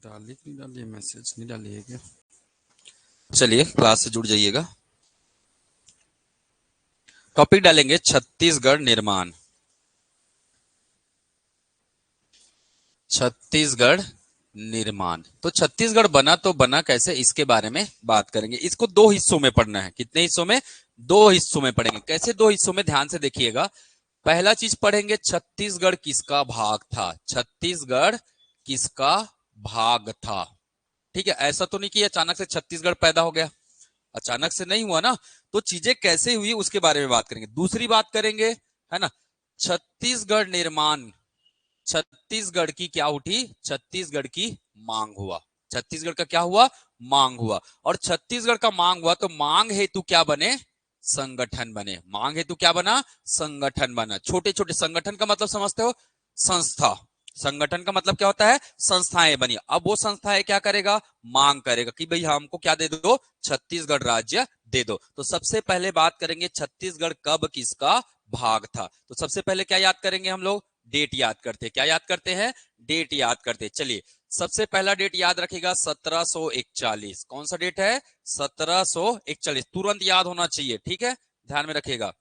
डाली नहीं डाली मैसेज नहीं डाली है क्या? चलिए क्लास से जुड़ जाइएगा। टॉपिक डालेंगे छत्तीसगढ़ निर्माण। छत्तीसगढ़ निर्माण। तो छत्तीसगढ़ बना तो बना कैसे, इसके बारे में बात करेंगे। इसको दो हिस्सों में पढ़ना है। कितने हिस्सों में? दो हिस्सों में पढ़ेंगे। कैसे दो हिस्सों में? ध्यान से देखिएगा। पहला चीज पढ़ेंगे छत्तीसगढ़ किसका भाग था। छत्तीसगढ़ किसका भाग था। ठीक है, ऐसा तो नहीं कि अचानक से छत्तीसगढ़ पैदा हो गया, अचानक से नहीं हुआ ना। तो चीजें कैसे हुई उसके बारे में बात करेंगे। दूसरी बात करेंगे, है ना, छत्तीसगढ़ निर्माण। छत्तीसगढ़ की क्या उठी? छत्तीसगढ़ की मांग हुआ। छत्तीसगढ़ का क्या हुआ? मांग हुआ। और छत्तीसगढ़ का मांग हुआ तो मांग हेतु क्या बने? संगठन बने। मांग हेतु क्या बना? संगठन बना। छोटे छोटे संगठन का मतलब समझते हो? संस्था। संगठन का मतलब क्या होता है? संस्थाएं बनी। अब वो संस्थाएं क्या करेगा? मांग करेगा कि भाई हमको क्या दे दो? छत्तीसगढ़ राज्य दे दो। तो सबसे पहले बात करेंगे छत्तीसगढ़ कब किसका भाग था। तो सबसे पहले क्या याद करेंगे हम लोग? डेट याद करते हैं। क्या याद करते हैं? डेट याद करते हैं। चलिए, सबसे पहला डेट याद रखेगा 1741। कौन सा डेट है? 1741। तुरंत याद होना चाहिए, ठीक है, ध्यान में रखेगा।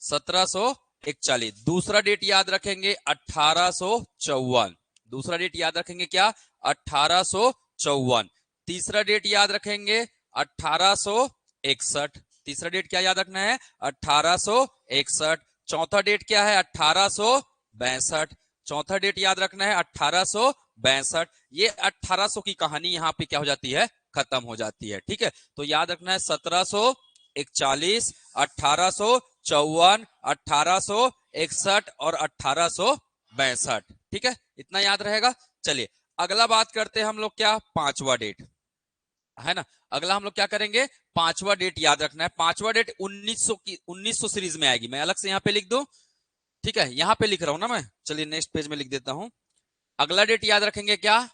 1741। दूसरा डेट याद रखेंगे 1854। दूसरा डेट याद रखेंगे क्या? 1854। तीसरा डेट याद रखेंगे 1861। तीसरा डेट क्या याद रखना है? 1861। चौथा डेट क्या है? 1862। चौथा डेट याद रखना है 1862। ये 1800 की कहानी यहाँ पे क्या हो जाती है? खत्म हो जाती है। ठीक है, तो याद रखना है 1741, 1854, 1861 और 1862। ठीक है, इतना याद रहेगा। चलिए अगला बात करते हैं हम लोग क्या? पांचवा डेट, है ना। अगला हम लोग क्या करेंगे? पांचवा डेट याद रखना है। पांचवा डेट 1900 की, 1900 सीरीज में आएगी। मैं अलग से यहाँ पे लिख दूं, ठीक है, यहाँ पे लिख रहा हूं ना मैं। चलिए नेक्स्ट पेज में लिख देता हूं। अगला डेट याद रखेंगे क्या?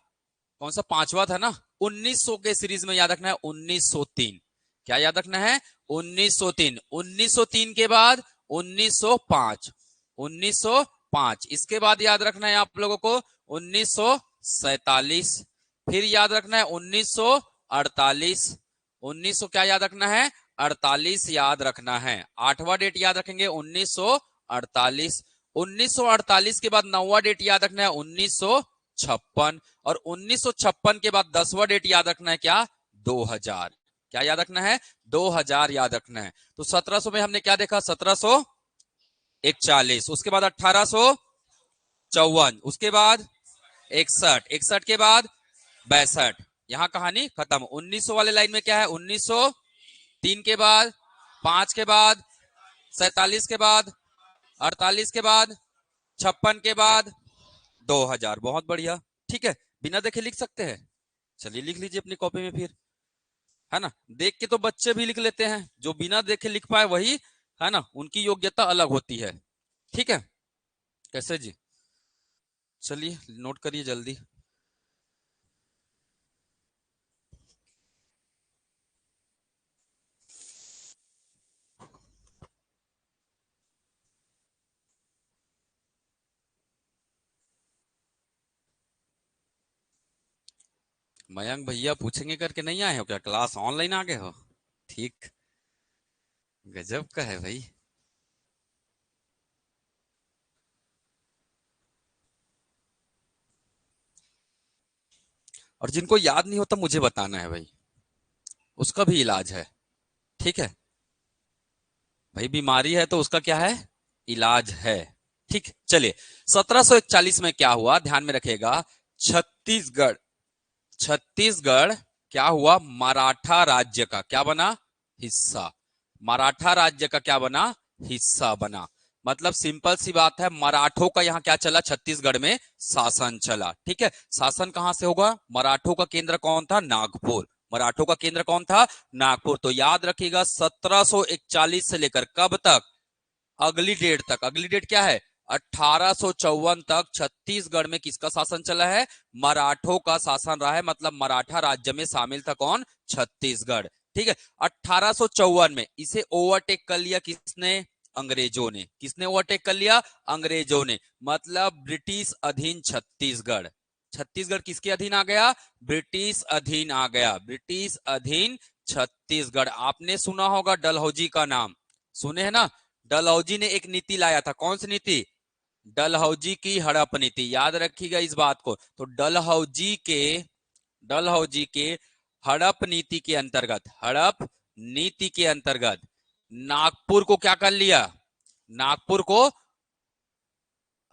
कौन सा? पांचवा था ना। 1900 के सीरीज में याद रखना है 1903। क्या याद रखना है? 1903। 1903 के बाद 1905। 1905 इसके बाद याद रखना है आप लोगों को 1947। फिर याद रखना है 1948। 1900 क्या याद रखना है? 48 याद रखना है। आठवां डेट याद रखेंगे 1948। 1948 के बाद नौवा डेट याद रखना है 1956। और 1956 के बाद 10वां डेट याद रखना है क्या? 2000। क्या याद रखना है? 2000 याद रखना है। तो 1700 में हमने क्या देखा? 1741। उसके बाद 1854। उसके बाद 61। 61 के बाद 62। यहां कहानी खत्म। 1900 वाले लाइन में क्या है? 1903 के बाद, 5 के बाद, 47 के बाद, 48 के बाद, 56 के बाद, 2000। बहुत बढ़िया। ठीक है, बिना देखे लिख सकते हैं। चलिए लिख लीजिए अपनी कॉपी में फिर, है ना। देख के तो बच्चे भी लिख लेते हैं, जो बिना देखे लिख पाए वही, है ना, उनकी योग्यता अलग होती है। ठीक है, कैसे जी? चलिए नोट करिए जल्दी। मयंक भैया पूछेंगे करके नहीं आए हो क्या? क्लास ऑनलाइन आ गए हो? ठीक, गजब का है भाई। और जिनको याद नहीं होता मुझे बताना है भाई, उसका भी इलाज है। ठीक है भाई, बीमारी है तो उसका क्या है? इलाज है। ठीक, चलिए 1741 में क्या हुआ ध्यान में रखेगा। छत्तीसगढ़, छत्तीसगढ़ क्या हुआ? मराठा राज्य का क्या बना? हिस्सा। मराठा राज्य का क्या बना? हिस्सा बना। मतलब सिंपल सी बात है, मराठों का यहां क्या चला? छत्तीसगढ़ में शासन चला। ठीक है, शासन कहां से होगा? मराठों का केंद्र कौन था? नागपुर। मराठों का केंद्र कौन था? नागपुर। तो याद रखिएगा 1741 से लेकर कब तक? अगली डेट तक। अगली डेट क्या है? 1854 तक छत्तीसगढ़ में किसका शासन चला है? मराठों का शासन रहा है। मतलब मराठा राज्य में शामिल था कौन? छत्तीसगढ़। ठीक है, 1854 में इसे ओवरटेक कर लिया किसने? अंग्रेजों ने। किसने ओवरटेक कर लिया? अंग्रेजों ने। मतलब ब्रिटिश अधीन छत्तीसगढ़। छत्तीसगढ़ किसके अधीन आ गया? ब्रिटिश अधीन आ गया, ब्रिटिश अधीन छत्तीसगढ़। आपने सुना होगा डलहौजी का नाम, सुने हैं ना? डलहौजी ने एक नीति लाया था, कौन सी नीति? डलहौजी की हड़प नीति। याद रखिएगा इस बात को। तो डलहौजी के हड़प नीति के अंतर्गत, हड़प नीति के अंतर्गत नागपुर को क्या कर लिया? नागपुर को,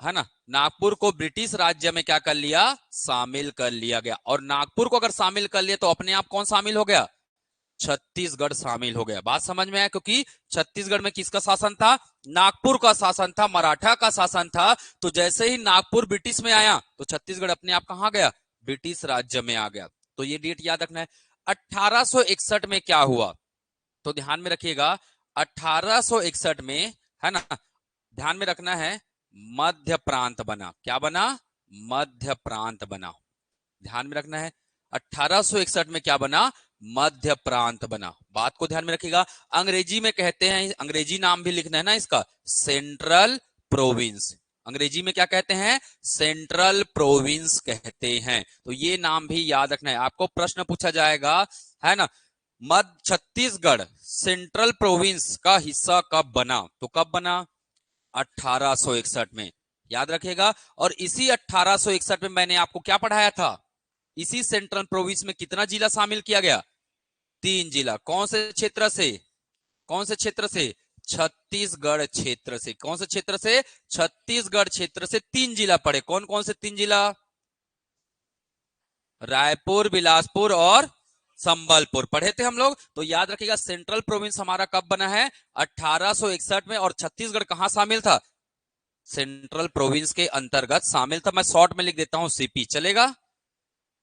है ना, नागपुर को ब्रिटिश राज्य में क्या कर लिया? शामिल कर लिया गया। और नागपुर को अगर शामिल कर लिया तो अपने आप कौन शामिल हो गया? छत्तीसगढ़ शामिल हो गया। बात समझ में आया? क्योंकि छत्तीसगढ़ में किसका शासन था? नागपुर का शासन था, मराठा का शासन था। तो जैसे ही नागपुर ब्रिटिश में आया तो छत्तीसगढ़ अपने आप कहां गया? ब्रिटिश राज्य में आ गया। तो ये डेट याद रखना है। 1861 में क्या हुआ? तो ध्यान में रखिएगा, 1861 में, है ना, ध्यान में रखना है, मध्य प्रांत बना। क्या बना? मध्य प्रांत बना। ध्यान में रखना है, 1861 में क्या बना? मध्य प्रांत बना। बात को ध्यान में रखिएगा। अंग्रेजी में कहते हैं, अंग्रेजी नाम भी लिखना है ना इसका, सेंट्रल प्रोविंस। अंग्रेजी में क्या कहते हैं? सेंट्रल प्रोविंस कहते हैं। तो ये नाम भी याद रखना है। आपको प्रश्न पूछा जाएगा, है ना, मध्य छत्तीसगढ़ सेंट्रल प्रोविंस का हिस्सा कब बना? तो कब बना? 1861 में। याद रखिएगा। और इसी 1861 में मैंने आपको क्या पढ़ाया था? इसी सेंट्रल प्रोविंस में कितना जिला शामिल किया गया? 3 जिला। कौन से क्षेत्र से? कौन से क्षेत्र से? छत्तीसगढ़ क्षेत्र से। कौन से क्षेत्र से? छत्तीसगढ़ क्षेत्र से 3 जिला पड़े। कौन कौन से 3 जिला? रायपुर, बिलासपुर और संबलपुर पढ़े थे हम लोग। तो याद रखिएगा, सेंट्रल प्रोविंस हमारा कब बना है? 1861 में। और छत्तीसगढ़ कहां शामिल था? सेंट्रल प्रोविंस के अंतर्गत शामिल था। मैं शॉर्ट में लिख देता हूं, सीपी, चलेगा?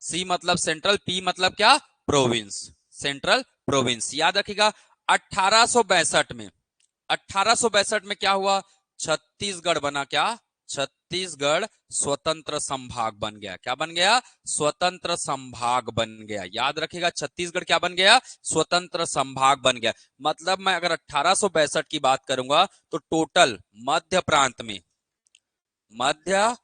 सी मतलब सेंट्रल, पी मतलब क्या? Province, central province. याद रखिएगा। 1862 में, 1862 में क्या हुआ? छत्तीसगढ़ बना। क्या? छत्तीसगढ़ स्वतंत्र संभाग बन गया। क्या बन गया? स्वतंत्र संभाग बन गया। याद रखिएगा, छत्तीसगढ़ क्या बन गया? स्वतंत्र संभाग बन गया। मतलब मैं अगर 1862 की बात करूंगा तो टोटल मध्य प्रांत में, मध्य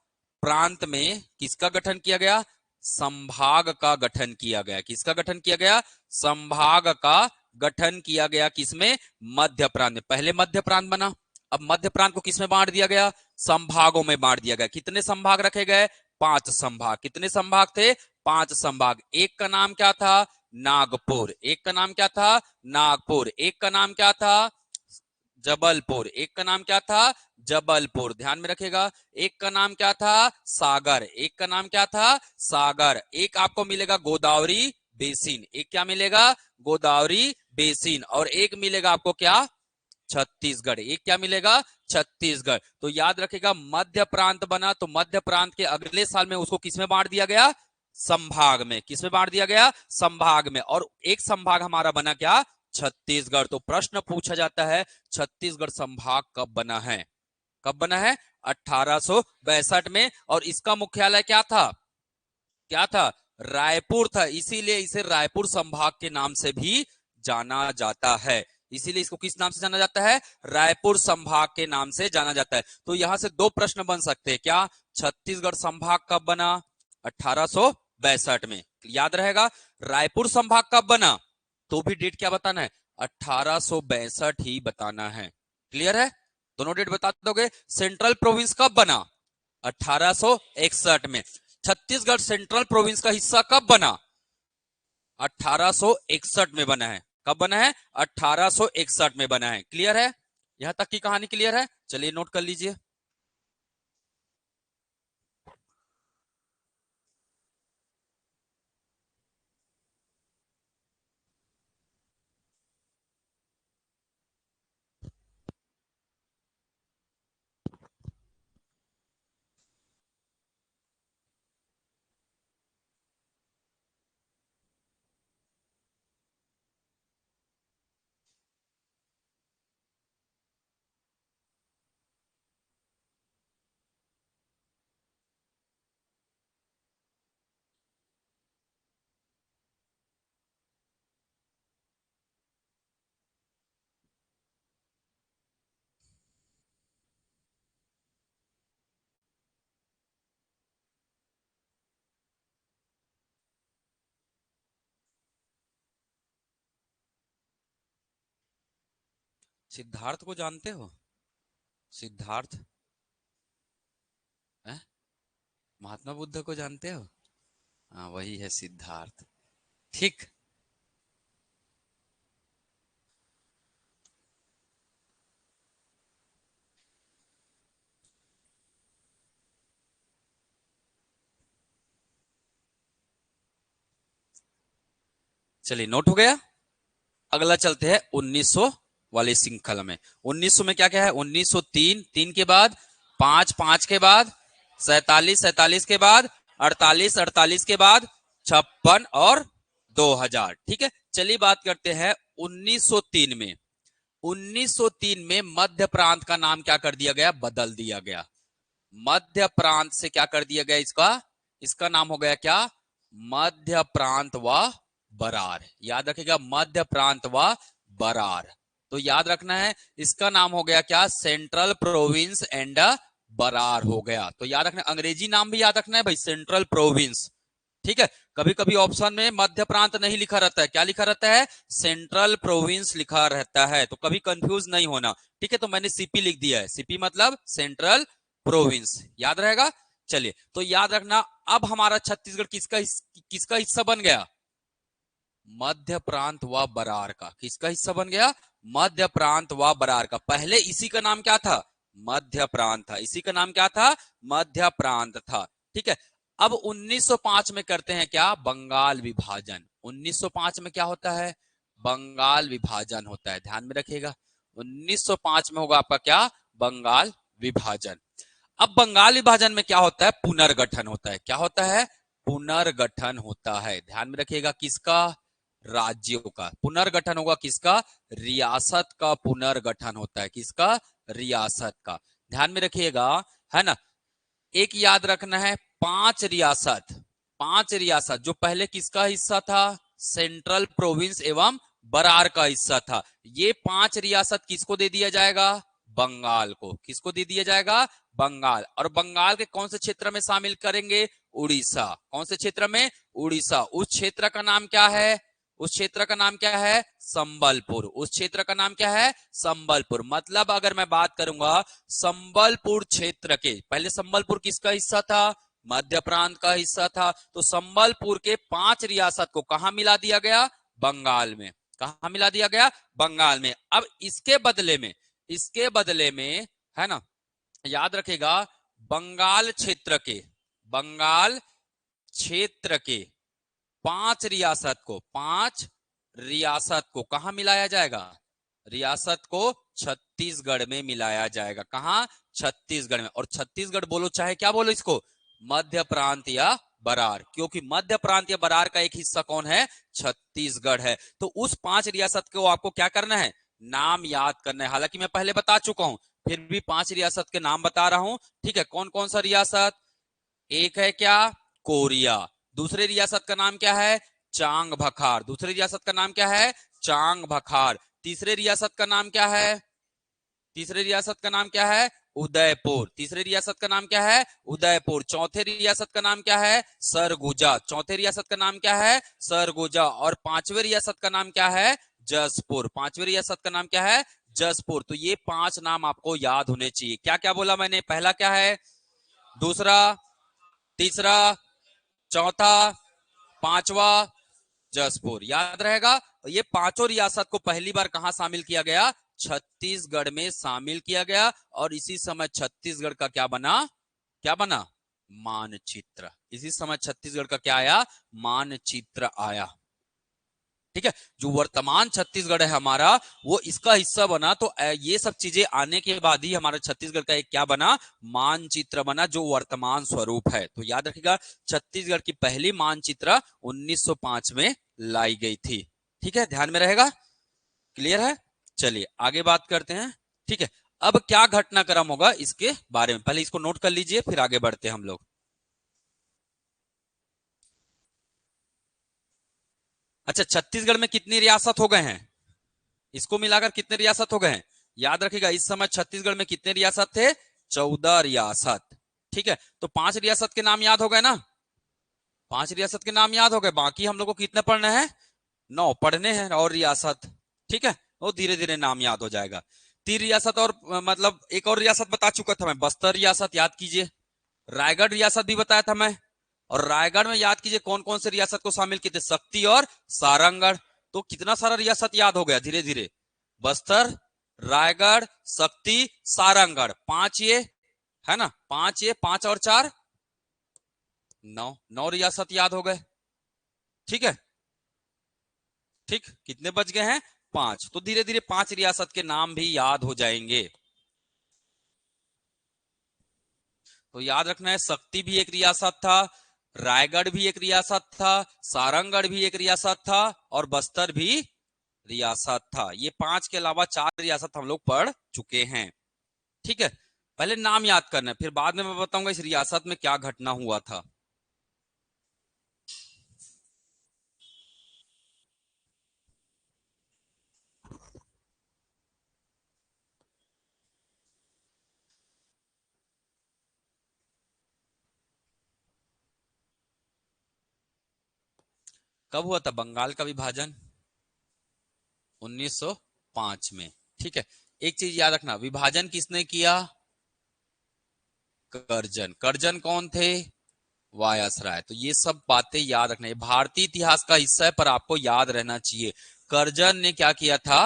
प्रांत में किसका गठन किया गया? संभाग का गठन किया गया। किसका गठन किया गया? संभाग का गठन किया गया। किसमें? मध्य प्रांत में। पहले मध्य प्रांत बना, अब मध्य प्रांत को किसमें बांट दिया गया? संभागों में बांट दिया गया। कितने संभाग रखे गए? 5 संभाग। कितने संभाग थे? 5 संभाग। एक का नाम क्या था? नागपुर। एक का नाम क्या था? नागपुर। एक का नाम क्या था? जबलपुर। एक का नाम क्या था? जबलपुर। ध्यान में रखेगा। एक का नाम क्या था? सागर। एक का नाम क्या था? सागर। एक आपको मिलेगा गोदावरी बेसिन। एक क्या मिलेगा? गोदावरी बेसिन। और एक मिलेगा आपको क्या? छत्तीसगढ़। एक क्या मिलेगा? छत्तीसगढ़। तो याद रखेगा, मध्य प्रांत बना तो मध्य प्रांत के अगले साल में उसको किसमें बांट दिया गया? संभाग में। किसमें बांट दिया गया? संभाग में। और एक संभाग हमारा बना क्या? छत्तीसगढ़। तो प्रश्न पूछा जाता है, छत्तीसगढ़ संभाग कब बना है? कब बना है? 1862 में। और इसका मुख्यालय क्या था? क्या था? रायपुर था। इसीलिए इसे रायपुर संभाग के नाम से भी जाना जाता है। इसीलिए इसको किस नाम से जाना जाता है? रायपुर संभाग के नाम से जाना जाता है। तो यहां से 2 प्रश्न बन सकते हैं। क्या? छत्तीसगढ़ संभाग कब बना? 1862 में। याद रहेगा। रायपुर संभाग कब बना? तो भी डेट क्या बताना है? 1862 ही बताना है। क्लियर है? दोनों डेट बता दोगे। सेंट्रल प्रोविंस कब बना? 1861 में। छत्तीसगढ़ सेंट्रल प्रोविंस का हिस्सा कब बना? 1861 में बना है। कब बना है? 1861 में बना है। क्लियर है? यहां तक की कहानी क्लियर है? चलिए नोट कर लीजिए। सिद्धार्थ को जानते हो? सिद्धार्थ है? महात्मा बुद्ध को जानते हो? हाँ, वही है सिद्धार्थ। ठीक। चलिए, नोट हो गया। अगला चलते हैं 1900 वाली श्रृंखला में। 1900 में क्या क्या है? 1903, 3 के बाद 5, 5 के बाद 47, 47 के बाद 48, 48 के बाद 56 और 2000। ठीक है, चलिए बात करते हैं 1903 में। 1903 में मध्य प्रांत का नाम क्या कर दिया गया? बदल दिया गया। मध्य प्रांत से क्या कर दिया गया? इसका नाम हो गया क्या? मध्य प्रांत व बरार। याद रखिएगा, मध्य प्रांत व बरार। तो याद रखना है, इसका नाम हो गया क्या? सेंट्रल प्रोविंस एंड बरार हो गया। तो याद रखना, अंग्रेजी नाम भी याद रखना है भाई, सेंट्रल प्रोविंस। ठीक है, कभी कभी ऑप्शन में मध्य प्रांत नहीं लिखा रहता है, क्या लिखा रहता है? सेंट्रल प्रोविंस लिखा रहता है, तो कभी कंफ्यूज नहीं होना। ठीक है, तो मैंने सीपी लिख दिया है, सीपी मतलब सेंट्रल प्रोविंस, याद रहेगा। चलिए, तो याद रखना, अब हमारा छत्तीसगढ़ किसका हिस्सा बन गया? मध्य प्रांत व बरार का। किसका हिस्सा बन गया? मध्य प्रांत व बरार का। पहले इसी का नाम क्या था? मध्य प्रांत था। इसी का नाम क्या था? मध्य प्रांत था। ठीक है, अब 1905 में करते हैं क्या? बंगाल विभाजन। 1905 में क्या होता है? बंगाल विभाजन होता है, ध्यान में रखिएगा। 1905 में होगा आपका क्या? बंगाल विभाजन। अब बंगाल विभाजन में क्या होता है? पुनर्गठन होता है। क्या होता है? पुनर्गठन होता है, ध्यान में रखिएगा। किसका? राज्यों का। पुनर्गठन होगा किसका? रियासत का पुनर्गठन होता है। किसका? रियासत का, ध्यान में रखिएगा, है ना। एक याद रखना है, 5 रियासत। 5 रियासत जो पहले किसका हिस्सा था? सेंट्रल प्रोविंस एवं बरार का हिस्सा था। ये 5 रियासत किसको दे दिया जाएगा? बंगाल को। किसको दे दिया जाएगा? बंगाल। और बंगाल के कौन से क्षेत्र में शामिल करेंगे? उड़ीसा। कौन से क्षेत्र में? उड़ीसा। उस क्षेत्र का नाम क्या है? उस क्षेत्र का नाम क्या है? संबलपुर। उस क्षेत्र का नाम क्या है? संबलपुर। मतलब अगर मैं बात करूंगा संबलपुर क्षेत्र के, पहले संबलपुर किसका हिस्सा था? मध्य प्रांत का हिस्सा था। तो संबलपुर के 5 रियासत को कहां मिला दिया गया? बंगाल में। कहां मिला दिया गया? बंगाल में। अब इसके बदले में, है ना, याद रखेगा, बंगाल क्षेत्र के, बंगाल क्षेत्र के 5 रियासत को, 5 रियासत को कहां मिलाया जाएगा? रियासत को छत्तीसगढ़ में मिलाया जाएगा। कहां? छत्तीसगढ़ में। और छत्तीसगढ़ बोलो चाहे क्या बोलो इसको, मध्य प्रांत या बरार, क्योंकि मध्य प्रांत या बरार का एक हिस्सा कौन है? छत्तीसगढ़ है। तो उस 5 रियासत को आपको क्या करना है? नाम याद करना है। हालांकि मैं पहले बता चुका हूं, फिर भी 5 रियासत के नाम बता रहा हूं। ठीक है, कौन कौन सा रियासत? एक है क्या? कोरिया। दूसरे रियासत का नाम क्या है? चांग बखार। दूसरे रियासत का नाम क्या है? चांग बखार। तीसरे रियासत का नाम क्या है? तीसरे रियासत का नाम क्या है? उदयपुर। तीसरे रियासत का नाम क्या है? उदयपुर। चौथे रियासत का नाम क्या है? सरगुजा। चौथे रियासत का नाम क्या है? सरगुजा। और पांचवें रियासत का नाम क्या है? जसपुर। पांचवें रियासत का नाम क्या है? जसपुर। तो ये 5 नाम आपको याद होने चाहिए। क्या क्या बोला मैंने? पहला क्या है? दूसरा, तीसरा, चौथा, पांचवा, जसपुर। याद रहेगा। ये पांचों रियासत को पहली बार कहां शामिल किया गया? छत्तीसगढ़ में शामिल किया गया। और इसी समय छत्तीसगढ़ का क्या बना? क्या बना? मानचित्र। इसी समय छत्तीसगढ़ का क्या आया? मानचित्र आया। ठीक है, जो वर्तमान छत्तीसगढ़ है हमारा, वो इसका हिस्सा बना। तो ये सब चीजें आने के बाद ही हमारा छत्तीसगढ़ का एक क्या बना? मानचित्र बना, जो वर्तमान स्वरूप है। तो याद रखिएगा, छत्तीसगढ़ की पहली मानचित्र 1905 में लाई गई थी। ठीक है, ध्यान में रहेगा। क्लियर है? चलिए आगे बात करते हैं। ठीक है, अब क्या घटनाक्रम होगा इसके बारे में, पहले इसको नोट कर लीजिए, फिर आगे बढ़ते हैं हम लोग। अच्छा, छत्तीसगढ़ में कितनी रियासत हो गए हैं? इसको मिलाकर कितने रियासत हो गए हैं? याद रखिएगा, इस समय छत्तीसगढ़ में कितने रियासत थे? 14 रियासत। ठीक है, तो 5 रियासत के नाम याद हो गए ना? 5 रियासत के नाम याद हो गए। बाकी हम लोग को कितने पढ़ने हैं? 9 पढ़ने हैं और रियासत। ठीक है, वो धीरे धीरे नाम याद हो जाएगा। 3 रियासत और मतलब एक और रियासत बता चुका था मैं, बस्तर रियासत याद कीजिए, रायगढ़ रियासत भी बताया था मैं, और रायगढ़ में याद कीजिए कौन कौन से रियासत को शामिल किए थे, शक्ति और सारंगगढ़। तो कितना सारा रियासत याद हो गया धीरे धीरे, बस्तर, रायगढ़, शक्ति, सारंगगढ़, 5 ये है ना, 5 ये 5 और 4 9 रियासत याद हो गए। ठीक है, ठीक, कितने बच गए हैं, 5। तो धीरे धीरे 5 रियासत के नाम भी याद हो जाएंगे। तो याद रखना है, शक्ति भी एक रियासत था, रायगढ़ भी एक रियासत था, सारंगगढ़ भी एक रियासत था, और बस्तर भी रियासत था। ये 5 के अलावा 4 रियासत हम लोग पढ़ चुके हैं। ठीक है, पहले नाम याद करना है, फिर बाद में मैं बताऊंगा इस रियासत में क्या घटना हुआ था। कब हुआ था बंगाल का विभाजन, 1905 में। ठीक है, एक चीज याद रखना, विभाजन किसने किया, कर्जन। कर्जन कौन थे, वायसराय। तो ये सब बातें याद रखना, ये भारतीय इतिहास का हिस्सा है पर आपको याद रहना चाहिए। कर्जन ने क्या किया था,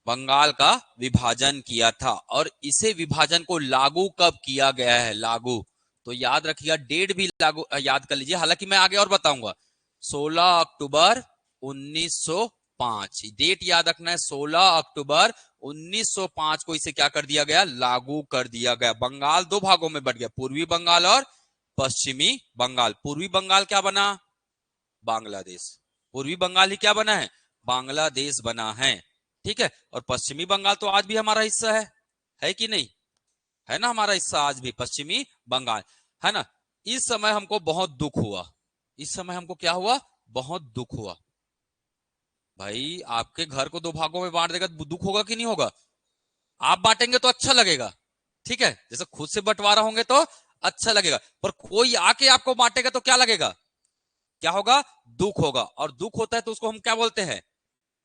बंगाल का विभाजन किया था, और इसे विभाजन को लागू कब किया गया है, लागू, तो याद रखिएगा, डेट भी लागू याद कर लीजिए, हालांकि मैं आगे और बताऊंगा। 16 अक्टूबर 1905, डेट याद रखना है, 16 अक्टूबर 1905 को इसे क्या कर दिया गया, लागू कर दिया गया। बंगाल 2 भागों में बट गया, पूर्वी बंगाल और पश्चिमी बंगाल। पूर्वी बंगाल क्या बना, बांग्लादेश। पूर्वी बंगाल ही क्या बना है, बांग्लादेश बना है। ठीक है, और पश्चिमी बंगाल तो आज भी हमारा हिस्सा है कि नहीं, है ना, हमारा हिस्सा आज भी पश्चिमी बंगाल, है ना। इस समय हमको बहुत दुख हुआ, इस समय हमको क्या हुआ, बहुत दुख हुआ। भाई आपके घर को 2 भागों में बांट देगा तो दुख होगा कि नहीं होगा, आप बांटेंगे तो अच्छा लगेगा, ठीक है, जैसे खुद से बंटवारा होंगे तो अच्छा लगेगा, पर कोई आके आपको बांटेगा तो क्या लगेगा, क्या होगा, दुख होगा। और दुख होता है तो उसको हम क्या बोलते हैं,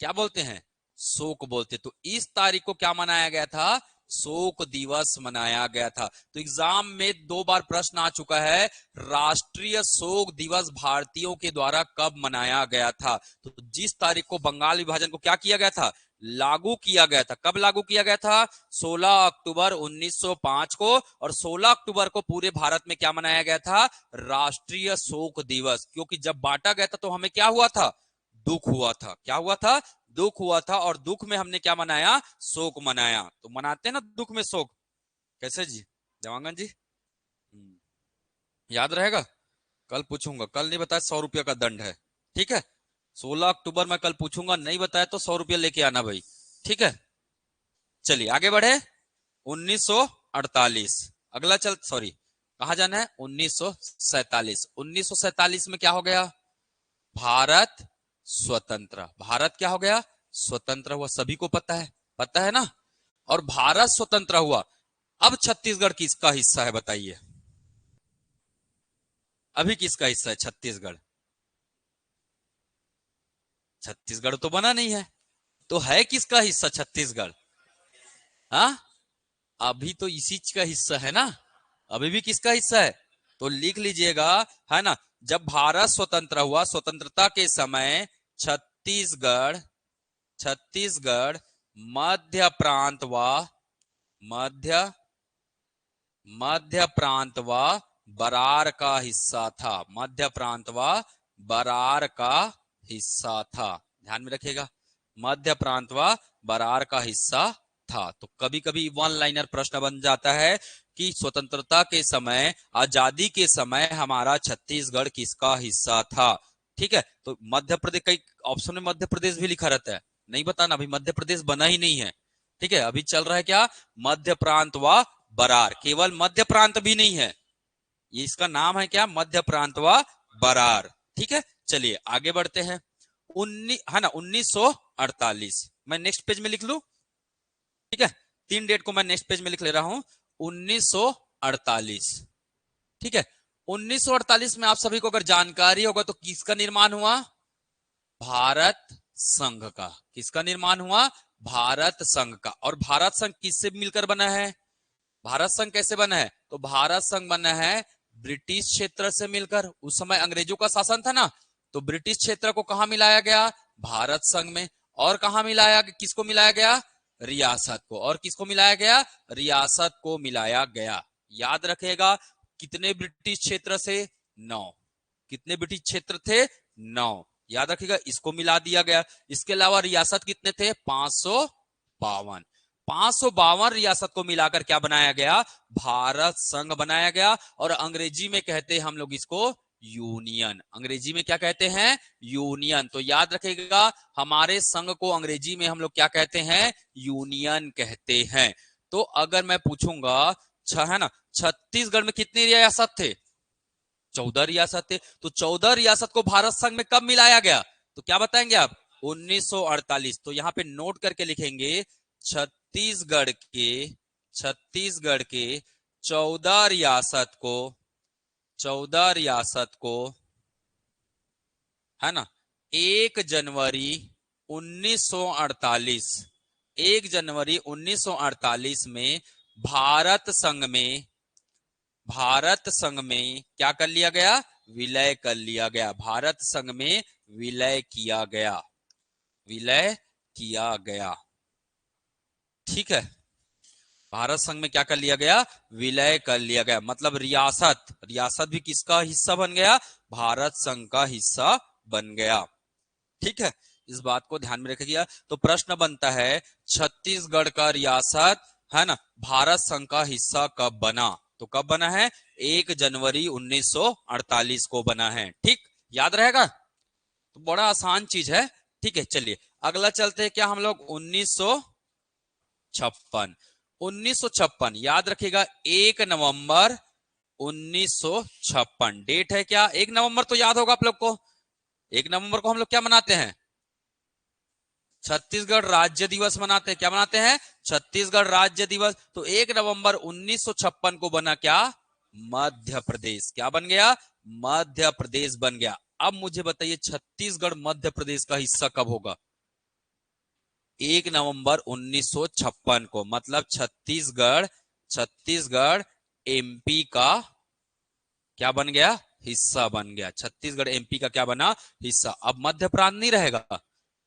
क्या बोलते हैं, शोक बोलते। तो इस तारीख को क्या मनाया गया था, शोक दिवस मनाया गया था। तो एग्जाम में 2 बार प्रश्न आ चुका है, राष्ट्रीय शोक दिवस भारतीयों के द्वारा कब मनाया गया था। तो जिस तारीख को बंगाल विभाजन को क्या किया गया था, लागू किया गया था, कब लागू किया गया था, 16 अक्टूबर 1905 को, और 16 अक्टूबर को पूरे भारत में क्या मनाया गया था, राष्ट्रीय शोक दिवस। क्योंकि जब बांटा गया था तो हमें क्या हुआ था, दुख हुआ था, क्या हुआ था, दुख हुआ था, और दुख में हमने क्या मनाया, शोक मनाया। तो मनाते हैं ना दुख में शोक, कैसे जी देवांगन जी, याद रहेगा, कल पूछूंगा, कल नहीं बताया 100 रुपया का दंड है, ठीक है, 16 अक्टूबर में कल पूछूंगा, नहीं बताया तो 100 रुपया लेके आना भाई, ठीक है। चलिए आगे बढ़े, 1948, अगला चल, सॉरी कहा जाना है, 1947। 1947 में क्या हो गया, भारत स्वतंत्र, भारत क्या हो गया, स्वतंत्र हुआ, सभी को पता है ना। और भारत स्वतंत्र हुआ, अब छत्तीसगढ़ किसका हिस्सा है बताइए, अभी किसका हिस्सा है छत्तीसगढ़, छत्तीसगढ़ तो बना नहीं है, तो है किसका हिस्सा छत्तीसगढ़, हाँ, अभी तो इसी का हिस्सा है ना, अभी भी किसका हिस्सा है, तो लिख लीजिएगा, है ना। जब भारत स्वतंत्र हुआ, स्वतंत्रता के समय छत्तीसगढ़, छत्तीसगढ़ मध्य प्रांत व मध्य मध्य प्रांत व बरार का हिस्सा था, मध्य प्रांत व बरार का हिस्सा था, ध्यान में रखिएगा, मध्य प्रांत व बरार का हिस्सा था। तो कभी कभी वन लाइनर प्रश्न बन जाता है कि स्वतंत्रता के समय, आजादी के समय हमारा छत्तीसगढ़ किसका हिस्सा था, ठीक है। तो मध्य प्रदेश, कई ऑप्शन में मध्य प्रदेश भी लिखा रहता है, नहीं बताना, अभी मध्य प्रदेश बना ही नहीं है, ठीक है, अभी चल रहा है क्या, मध्य प्रांत व बरार, केवल मध्य प्रांत भी नहीं है, ये इसका नाम है क्या, मध्य प्रांत व बरार, ठीक है। चलिए आगे बढ़ते हैं, है ना, 1948, मैं नेक्स्ट पेज में लिख लू, ठीक है, 3 डेट को मैं नेक्स्ट पेज में लिख ले रहा हूं, 1948, ठीक है। 1948 में आप सभी को अगर जानकारी होगा तो किसका निर्माण हुआ, भारत संघ का। किसका निर्माण हुआ? भारत संघ का। और भारत संघ किससे मिलकर बना है? भारत संघ कैसे बना है? तो भारत संघ बना है ब्रिटिश क्षेत्र से मिलकर। उस समय अंग्रेजों का शासन था ना, तो ब्रिटिश क्षेत्र को कहां मिलाया गया? भारत संघ में। और कहां मिलाया, किसको मिलाया गया? रियासत को। और किसको मिलाया गया? रियासत को मिलाया गया। याद रखेगा, कितने ब्रिटिश क्षेत्र से? 9। कितने ब्रिटिश क्षेत्र थे? 9। याद रखिएगा, इसको मिला दिया गया। इसके अलावा रियासत कितने थे? 552। 552 रियासत को मिलाकर क्या बनाया गया? भारत संघ बनाया गया। और अंग्रेजी में कहते हैं हम लोग इसको यूनियन। अंग्रेजी में क्या कहते हैं? यूनियन। तो याद रखिएगा, हमारे संघ को अंग्रेजी में हम लोग क्या कहते हैं? यूनियन कहते हैं। तो अगर मैं पूछूंगा, है ना, छत्तीसगढ़ में कितनी रियासत थे? 14 रियासत थे। तो 14 रियासत को भारत संघ में कब मिलाया गया? तो क्या बताएंगे आप? 1948। तो यहां पे नोट करके लिखेंगे, छत्तीसगढ़ के 14 रियासत को, है ना, 1 जनवरी 1948 में भारत संघ में क्या कर लिया गया? विलय कर लिया गया। भारत संघ में विलय किया गया। ठीक है, भारत संघ में क्या कर लिया गया? विलय कर लिया गया। मतलब रियासत भी किसका हिस्सा बन गया? भारत संघ का हिस्सा बन गया। ठीक है, इस बात को ध्यान में रखिएगा। तो प्रश्न बनता है, छत्तीसगढ़ का रियासत, है ना, भारत संघ का हिस्सा कब बना? तो कब बना है? 1 जनवरी 1948 को बना है। ठीक, याद रहेगा? तो बड़ा आसान चीज है। ठीक है, चलिए अगला चलते हैं। क्या हम लोग 1956 याद रखिएगा, 1 नवंबर 1956 डेट है। क्या 1 नवंबर तो याद होगा आप लोग को? 1 नवंबर को हम लोग क्या मनाते हैं? छत्तीसगढ़ राज्य दिवस मनाते हैं। क्या मनाते हैं? छत्तीसगढ़ राज्य दिवस। तो 1 नवंबर 1956 को बना क्या? मध्य प्रदेश। क्या बन गया? मध्य प्रदेश बन गया। अब मुझे बताइए, छत्तीसगढ़ मध्य प्रदेश का हिस्सा कब होगा? 1 नवंबर 1956 को। मतलब छत्तीसगढ़ एमपी का क्या बन गया? हिस्सा बन गया। छत्तीसगढ़ एमपी का क्या बना? हिस्सा। अब मध्य प्रांत नहीं रहेगा,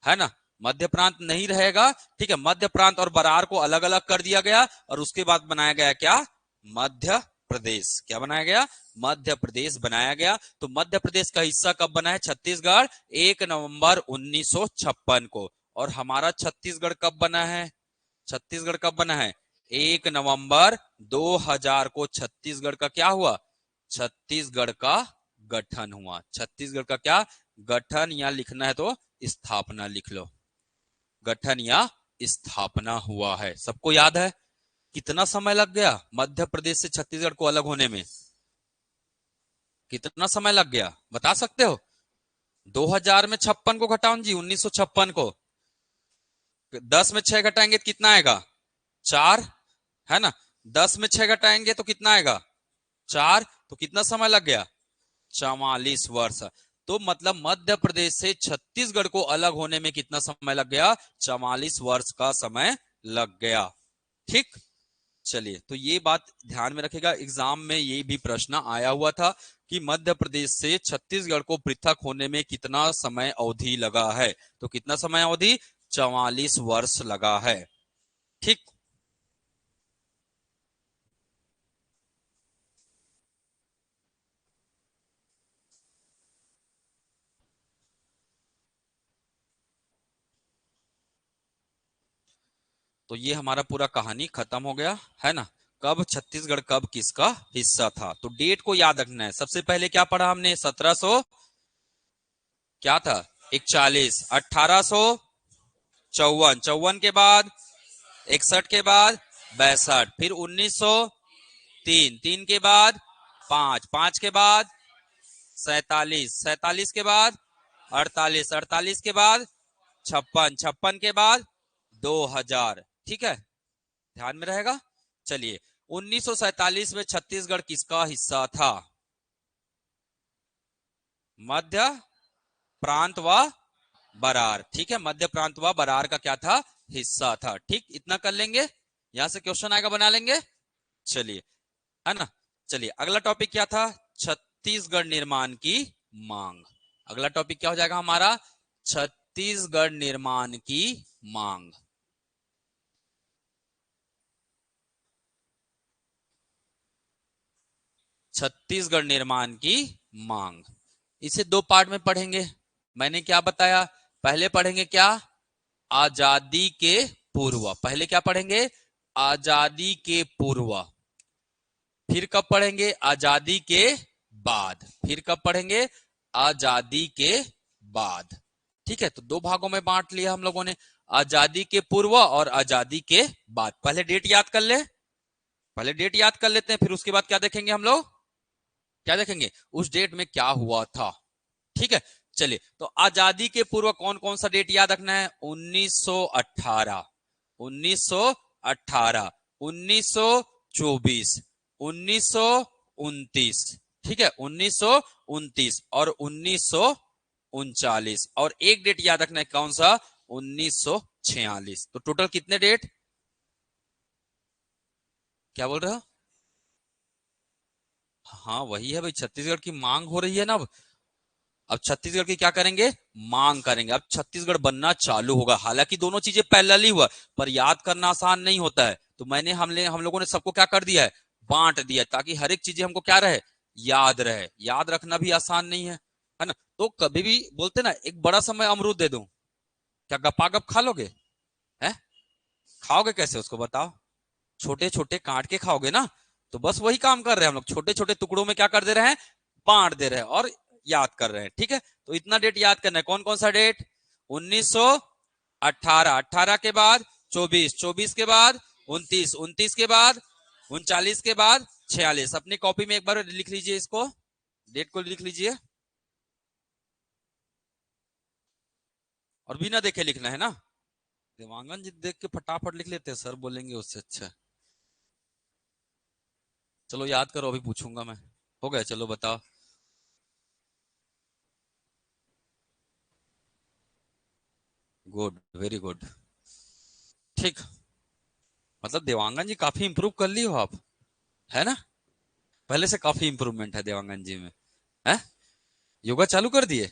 है ना, मध्य प्रांत नहीं रहेगा। ठीक है, मध्य प्रांत और बरार को अलग अलग कर दिया गया और उसके बाद बनाया गया क्या? मध्य प्रदेश। क्या बनाया गया? मध्य प्रदेश बनाया गया। तो मध्य प्रदेश का हिस्सा कब बना है छत्तीसगढ़? 1 नवंबर 1956 को। और हमारा छत्तीसगढ़ कब बना है? छत्तीसगढ़ कब बना है? 1 नवंबर 2000 को छत्तीसगढ़ का क्या हुआ? छत्तीसगढ़ का गठन हुआ। छत्तीसगढ़ का क्या? गठन, या लिखना है तो स्थापना लिख लो। गठन या स्थापना हुआ है। सबको याद है? कितना समय लग गया मध्य प्रदेश से छत्तीसगढ़ को अलग होने में? कितना समय लग गया बता सकते हो? 2000 में 56 को घटाओ जी, 1956 को 10 में 6 घटाएंगे तो कितना आएगा? 4, है ना। 10 में 6 घटाएंगे तो कितना आएगा? 4। तो कितना समय लग गया? 44 वर्ष। तो मतलब मध्य प्रदेश से छत्तीसगढ़ को अलग होने में कितना समय लग गया? 44 वर्ष का समय लग गया। ठीक, चलिए, तो ये बात ध्यान में रखेगा। एग्जाम में ये भी प्रश्न आया हुआ था कि मध्य प्रदेश से छत्तीसगढ़ को पृथक होने में कितना समय अवधि लगा है? तो कितना समय अवधि? 44 वर्ष लगा है। ठीक, तो ये हमारा पूरा कहानी खत्म हो गया, है ना। कब छत्तीसगढ़ कब किसका हिस्सा था? तो डेट को याद रखना है। सबसे पहले क्या पढ़ा हमने? 1700 क्या था? 41। 1854, 54 के बाद 61 के बाद 62, फिर 1903, 3 के बाद 5, 5 के बाद 47, 47 के बाद 48, 48 के बाद 56, 56 के बाद 2000। ठीक है, ध्यान में रहेगा। चलिए, 1947 में छत्तीसगढ़ किसका हिस्सा था? मध्य प्रांत व बरार, ठीक है, मध्य प्रांत व बरार का क्या था, हिस्सा था। ठीक, इतना कर लेंगे, यहां से क्वेश्चन आएगा, बना लेंगे। चलिए, है ना। चलिए, अगला टॉपिक क्या था, छत्तीसगढ़ निर्माण की मांग। अगला टॉपिक क्या हो जाएगा हमारा, छत्तीसगढ़ निर्माण की मांग। छत्तीसगढ़ निर्माण की मांग, इसे दो पार्ट में पढ़ेंगे। मैंने क्या बताया, पहले पढ़ेंगे क्या, आजादी के पूर्व। पहले क्या पढ़ेंगे, आजादी के पूर्व। फिर कब पढ़ेंगे, आजादी के बाद। फिर कब पढ़ेंगे, आजादी के बाद। ठीक है, तो दो भागों में बांट लिया हम लोगों ने, आजादी के पूर्व और आजादी के बाद। पहले डेट याद कर ले, पहले डेट याद कर लेते हैं, फिर उसके बाद क्या देखेंगे हम लोग, क्या देखेंगे, उस डेट में क्या हुआ था। ठीक है, चलिए, तो आजादी के पूर्व कौन कौन सा डेट याद रखना है, 1918, 1918, 1924, 1929, ठीक है, 1929 और 1939, और एक डेट याद रखना है, कौन सा, 1946। तो टोटल कितने डेट, क्या बोल रहे हो, हाँ वही है भाई, छत्तीसगढ़ की मांग हो रही है ना अब छत्तीसगढ़ की क्या करेंगे, मांग करेंगे। अब छत्तीसगढ़ बनना चालू होगा, हालांकि दोनों चीजें पैरेलल ही हुआ, पर याद करना आसान नहीं होता है, तो मैंने हम लोगों ने सबको क्या कर दिया है, बांट दिया, ताकि हर एक चीजें हमको क्या रहे, याद रहे। याद रखना भी आसान नहीं है ना। तो कभी भी बोलते ना, एक बड़ा सा मैं अमरूद दे दूं, क्या गपागप खा लोगे, है, खाओगे कैसे उसको बताओ, छोटे छोटे काट के खाओगे ना। तो बस वही काम कर रहे हैं हम लोग, छोटे छोटे टुकड़ों में क्या कर दे रहे हैं, बांट दे रहे हैं और याद कर रहे हैं। ठीक है, तो इतना डेट याद करना है, कौन कौन सा डेट, 1918, 18 के बाद 24, 24 के बाद 29, 29 के बाद 39 के बाद 46। अपनी कॉपी में एक बार लिख लीजिए, इसको डेट को लिख लीजिए, और बिना देखे लिखना है ना, देवांगन जी देख के फटाफट लिख लेते हैं, सर बोलेंगे उससे अच्छा। चलो याद करो, अभी पूछूंगा मैं, हो गया, चलो बताओ। गुड, वेरी गुड, ठीक, मतलब देवांगन जी काफी इंप्रूव कर ली हो आप, है ना, पहले से काफी इंप्रूवमेंट है देवांगन जी में, है, योगा चालू कर दिए,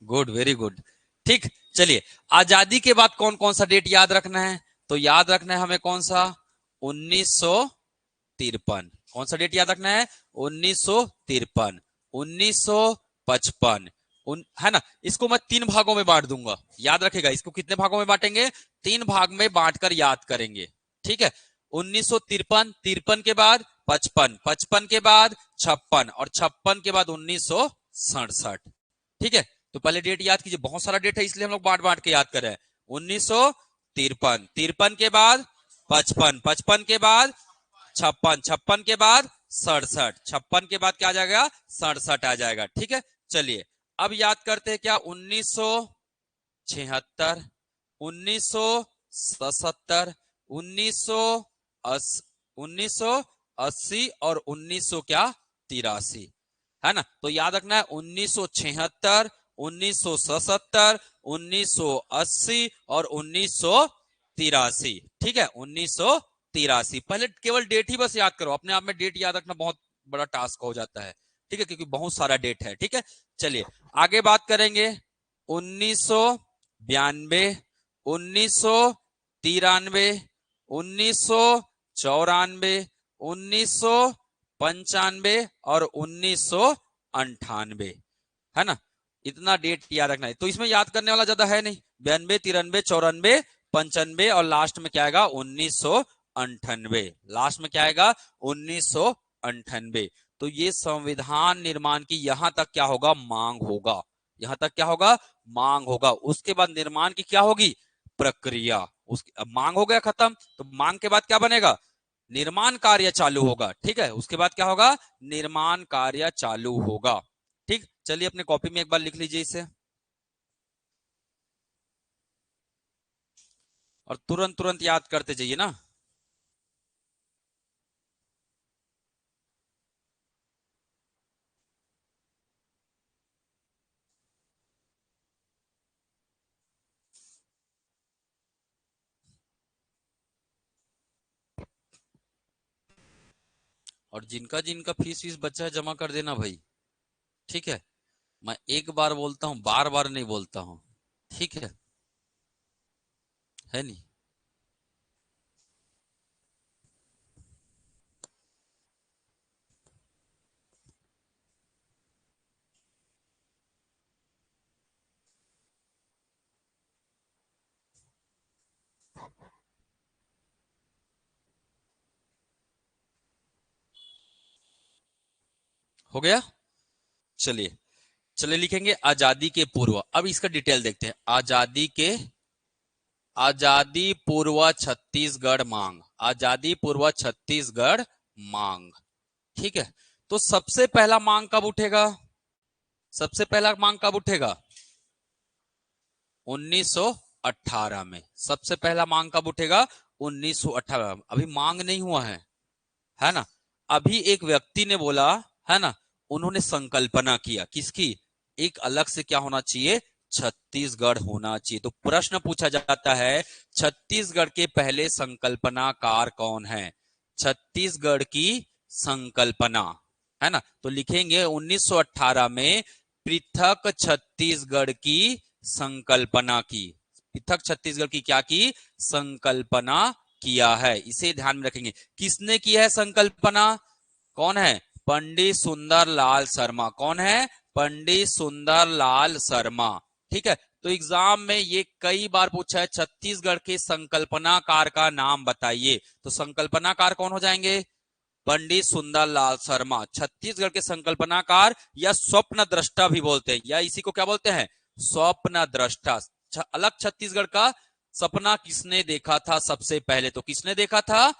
गुड, वेरी गुड। ठीक, चलिए, आजादी के बाद कौन कौन सा डेट याद रखना है, तो याद रखना है हमें कौन सा, 1953। कौन सा डेट याद रखना है, 1953, 1955, है ना। इसको मैं तीन भागों में बांट दूंगा, याद रखेगा, इसको कितने भागों में बांटेंगे, तीन भाग में बांटकर याद करेंगे। ठीक है, 1953, 53 के बाद 55, 55 के बाद 56, और 56 के बाद 1967। ठीक है, तो पहले डेट याद कीजिए, बहुत सारा डेट है इसलिए हम लोग बांट बांट के याद कर रहे हैं। 1953, 53 के बाद 55, 55 के बाद 56, 56 के बाद 67, 56 के बाद क्या आ जाएगा, 67 आ जाएगा। ठीक है, चलिए, अब याद करते हैं क्या, 1976, 1977, 1980 और 1900 क्या, 83, है ना। तो याद रखना है, 1976, 1977, 1980 और 1983। ठीक है, 1983, पहले केवल डेट ही बस याद करो, अपने आप में डेट याद रखना बहुत बड़ा टास्क हो जाता है। ठीक है, क्योंकि बहुत सारा डेट है। ठीक है, चलिए आगे बात करेंगे, 1992, 1993, 1994, 1995 और 1998, है ना। इतना डेट याद रखना है, तो इसमें याद करने वाला ज्यादा है नहीं, 92, 93, 94, 95 और लास्ट में क्या आएगा, 1998, लास्ट में क्या आएगा, 1998। तो ये संविधान निर्माण की यहां तक क्या होगा, मांग होगा, यहां तक क्या होगा, मांग होगा। उसके बाद निर्माण की क्या होगी, प्रक्रिया। उसकी अब मांग हो गया खत्म, तो मांग के बाद क्या बनेगा, निर्माण कार्य चालू होगा। ठीक है, उसके बाद क्या होगा, निर्माण कार्य चालू होगा। ठीक, चलिए अपने कॉपी में एक बार लिख लीजिए इसे, और तुरंत तुरंत याद करते जाइए ना। और जिनका जिनका फीस बचा है जमा कर देना भाई, ठीक है। मैं एक बार बोलता हूँ, बार बार नहीं बोलता हूँ, ठीक है नहीं। हो गया। चलिए चलिए लिखेंगे आजादी के पूर्व। अब इसका डिटेल देखते हैं। आजादी पूर्व छत्तीसगढ़ मांग, आजादी पूर्व छत्तीसगढ़ मांग, ठीक है। तो सबसे पहला मांग कब उठेगा? सबसे पहला मांग कब उठेगा? 1918 में। सबसे पहला मांग कब उठेगा? 1918। अभी मांग नहीं हुआ है ना। अभी एक व्यक्ति ने बोला, है ना, उन्होंने संकल्पना किया किसकी? एक अलग से क्या होना चाहिए? छत्तीसगढ़ होना चाहिए। तो प्रश्न पूछा जाता है छत्तीसगढ़ के पहले संकल्पनाकार कौन है? छत्तीसगढ़ की संकल्पना, है ना। तो लिखेंगे 1918 में पृथक छत्तीसगढ़ की संकल्पना की। पृथक छत्तीसगढ़ की क्या की? संकल्पना किया है। इसे ध्यान में रखेंगे। किसने किया है संकल्पना? कौन है? पंडित सुंदरलाल शर्मा। कौन है? पंडित सुंदरलाल शर्मा, ठीक है। तो एग्जाम में ये कई बार पूछा है, छत्तीसगढ़ के संकल्पनाकार का नाम बताइए। तो संकल्पनाकार कौन हो जाएंगे? पंडित सुंदरलाल शर्मा। छत्तीसगढ़ के संकल्पनाकार या स्वप्न दृष्टा भी बोलते हैं, या इसी को क्या बोलते हैं? स्वप्न दृष्टा। अलग छत्तीसगढ़ का सपना किसने देखा था सबसे पहले? तो किसने देखा था?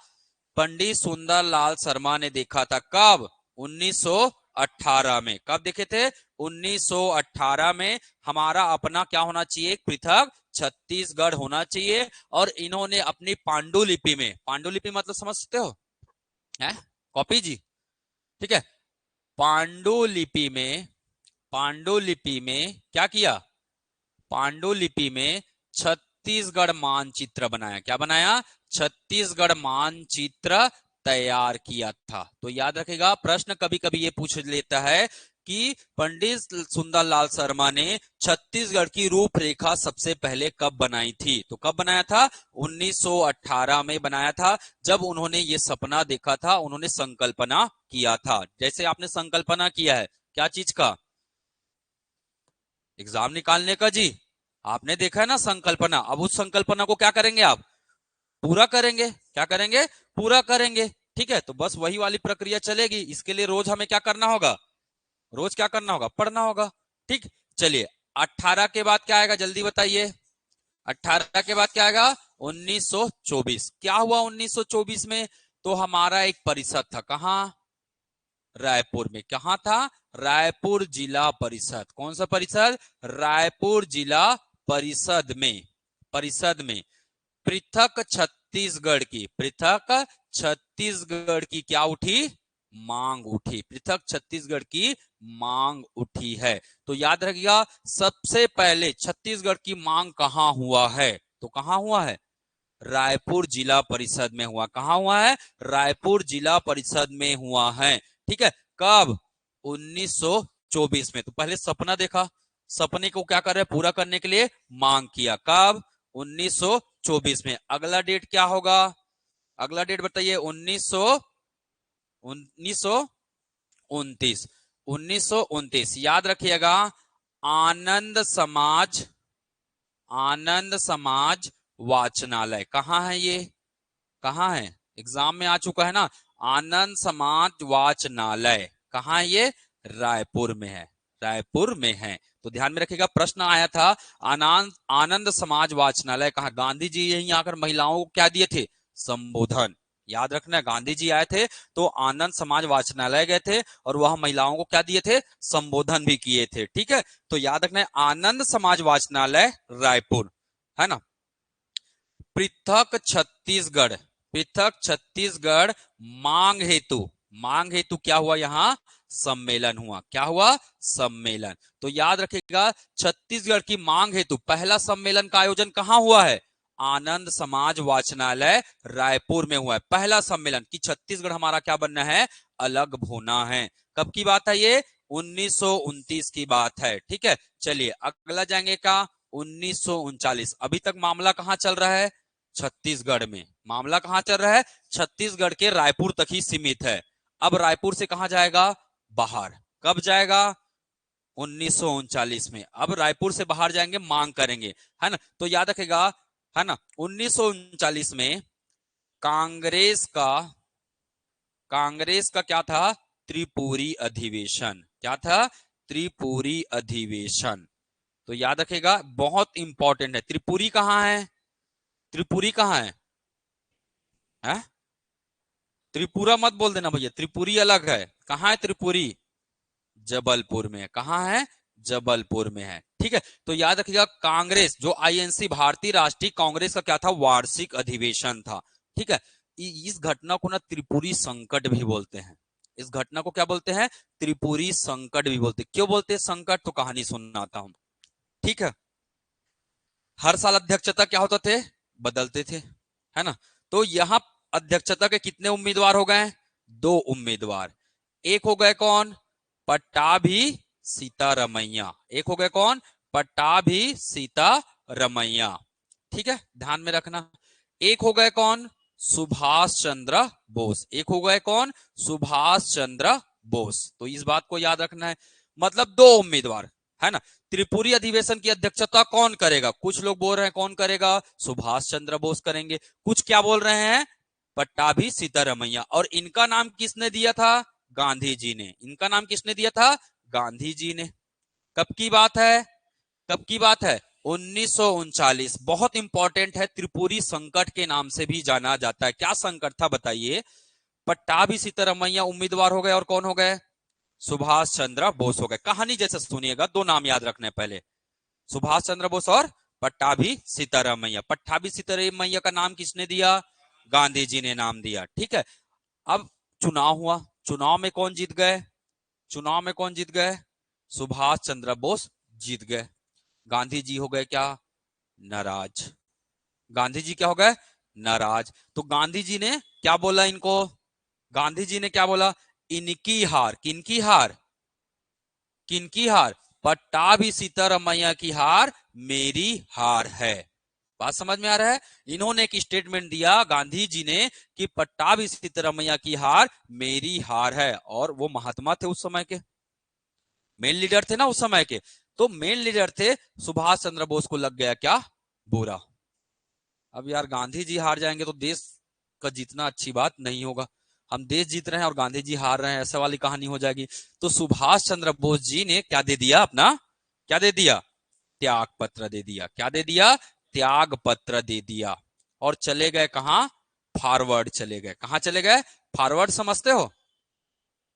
पंडित सुंदरलाल शर्मा ने देखा था। कब? 1918 में। कब देखे थे? 1918 में। हमारा अपना क्या होना चाहिए? पृथक छत्तीसगढ़ होना चाहिए। और इन्होंने अपनी पांडुलिपि में, पांडुलिपि मतलब समझ सकते हो, है कॉपी जी, ठीक है। पांडुलिपि में, पांडुलिपि में क्या किया? पांडुलिपि में छत्तीसगढ़ मानचित्र बनाया। क्या बनाया? छत्तीसगढ़ मानचित्र तैयार किया था। तो याद रखेगा, प्रश्न कभी कभी ये पूछ लेता है कि पंडित सुंदरलाल शर्मा ने छत्तीसगढ़ की रूपरेखा सबसे पहले कब बनाई थी? तो कब बनाया था? 1918 में बनाया था, जब उन्होंने ये सपना देखा था, उन्होंने संकल्पना किया था। जैसे आपने संकल्पना किया है क्या चीज का? एग्जाम निकालने का जी। आपने देखा है ना संकल्पना। अब उस संकल्पना को क्या करेंगे आप? पूरा करेंगे। क्या करेंगे? पूरा करेंगे, ठीक है। तो बस वही वाली प्रक्रिया चलेगी। इसके लिए रोज हमें क्या करना होगा? रोज क्या करना होगा? पढ़ना होगा, ठीक। चलिए 18 के बाद क्या आएगा जल्दी बताइए। 18 के बाद क्या आएगा? 1924। क्या हुआ 1924 में? तो हमारा एक परिषद था। कहां? रायपुर में। कहां था? रायपुर जिला परिषद। कौन सा परिषद? रायपुर जिला परिषद में। परिषद में पृथक छत्तीसगढ़ की, पृथक छत्तीसगढ़ की क्या उठी? मांग उठी। पृथक छत्तीसगढ़ की मांग उठी है। तो याद रखिएगा, सबसे पहले छत्तीसगढ़ की मांग कहां हुआ है? तो कहां हुआ है? रायपुर जिला परिषद में हुआ। कहां हुआ है? रायपुर जिला परिषद में हुआ है, ठीक है। कब? 1924 में। तो पहले सपना देखा, सपने को क्या कर रहे? पूरा करने के लिए मांग किया। कब? 1924 में। अगला डेट क्या होगा? अगला डेट बताइए। 1929। 1929 याद रखिएगा। आनंद समाज, आनंद समाज वाचनालय कहाँ है? ये कहाँ है? एग्जाम में आ चुका है ना। आनंद समाज वाचनालय कहाँ है? ये रायपुर में है। रायपुर में है। तो ध्यान में रखिएगा, प्रश्न आया था आनंद आनंद समाज वाचनालय कहाँ? गांधी जी यहीं आकर महिलाओं को क्या दिए थे? संबोधन। याद रखना, गांधी जी आए थे तो आनंद समाज वाचनालय गए थे और वह महिलाओं को क्या दिए थे? संबोधन भी किए थे, ठीक है। तो याद रखना, आनंद समाज वाचनालय रायपुर, है ना। पृथक छत्तीसगढ़, पृथक छत्तीसगढ़ मांग हेतु, मांग हेतु क्या हुआ? यहां सम्मेलन हुआ। क्या हुआ? सम्मेलन। तो याद रखिएगा, छत्तीसगढ़ की मांग हेतु पहला सम्मेलन का आयोजन कहां हुआ है? आनंद समाज वाचनालय रायपुर में हुआ है पहला सम्मेलन कि छत्तीसगढ़ हमारा क्या बनना है, अलग होना है। कब की बात है ये, 1929 की बात है। ठीक है, चलिए अगला जाएंगे का 1939। अभी तक मामला कहां चल रहा है, छत्तीसगढ़ में। मामला कहां चल रहा है, छत्तीसगढ़ के रायपुर तक ही सीमित है। अब रायपुर से कहां जाएगा, बाहर। कब जाएगा, 1939 में। अब रायपुर से बाहर जाएंगे, मांग करेंगे, है ना। तो याद रखेगा, है ना, 1939 में कांग्रेस का क्या था, त्रिपुरी अधिवेशन। क्या था, त्रिपुरी अधिवेशन। तो याद रखेगा, बहुत इंपॉर्टेंट है। त्रिपुरी कहां है, त्रिपुरी कहां है? त्रिपुरा मत बोल देना भैया, त्रिपुरी अलग है। कहां है त्रिपुरी, जबलपुर में। कहां है, जबलपुर में है। ठीक है, तो याद रखिएगा, कांग्रेस जो आईएनसी भारतीय राष्ट्रीय कांग्रेस का क्या था, वार्षिक अधिवेशन था। ठीक है, इस घटना को ना त्रिपुरी संकट भी बोलते हैं। इस घटना को क्या बोलते हैं, त्रिपुरी संकट भी बोलते हैं। क्यों बोलते हैं संकट, तो कहानी सुनाता हूं। ठीक है, हर साल अध्यक्षता क्या होते थे, बदलते थे, है ना। तो यहां अध्यक्षता के कितने उम्मीदवार हो गए, 2 उम्मीदवार। एक हो गए कौन, पट्टाभी सीतारमैया। एक हो गए कौन, पट्टाभी सीतारमैया। ठीक है, ध्यान में रखना। एक हो गए कौन, सुभाष चंद्र बोस। एक हो गए कौन, सुभाष चंद्र बोस। तो इस बात को याद रखना है, मतलब 2 उम्मीदवार, है ना। त्रिपुरी अधिवेशन की अध्यक्षता कौन करेगा, कुछ लोग बोल रहे हैं कौन करेगा, सुभाष चंद्र बोस करेंगे। कुछ क्या बोल रहे हैं, पट्टाभी सीतारमैया। और इनका नाम किसने दिया था, गांधी जी ने। इनका नाम किसने दिया था, गांधी जी ने। कब की बात है, कब की बात है, 1939। बहुत इंपॉर्टेंट है, त्रिपुरी संकट के नाम से भी जाना जाता है। क्या संकट था बताइए, पट्टाभी सीतारमैया उम्मीदवार हो गए और कौन हो गए, सुभाष चंद्र बोस हो गए। कहानी जैसे सुनिएगा, 2 नाम याद रखने पहले, सुभाष चंद्र बोस और पट्टाभी सीतारमैया। पट्टाभी सीतारमैया का नाम किसने दिया, गांधी जी ने नाम दिया। ठीक है, अब चुनाव हुआ, चुनाव में कौन जीत गए, चुनाव में कौन जीत गए, सुभाष चंद्र बोस जीत गए। गांधी जी हो गए क्या, नाराज। गांधी जी क्या हो गए, नाराज। तो गांधी जी ने क्या बोला इनको, गांधी जी ने क्या बोला, इनकी हार, किनकी हार, किनकी हार, पट्टाभी सीतारमैया की हार मेरी हार है। बात समझ में आ रहा है। इन्होंने एक स्टेटमेंट दिया गांधी जी ने कि पट्टाभी सीतारमैया की हार मेरी हार है। और वो महात्मा थे उस समय के, मेन लीडर थे ना उस समय के। तो मेन लीडर थे, सुभाष चंद्र बोस को लग गया क्या, बुरा। अब यार गांधी जी हार जाएंगे तो देश का जीतना अच्छी बात नहीं होगा। हम देश जीत रहे हैं और गांधी जी हार रहे हैं, ऐसा वाली कहानी हो जाएगी। तो सुभाष चंद्र बोस जी ने क्या दे दिया अपना, क्या दे दिया, त्याग पत्र दे दिया। क्या दे दिया, त्याग पत्र दे दिया। और चले गए कहां, फॉरवर्ड चले गए। कहां चले गए, फॉरवर्ड समझते हो,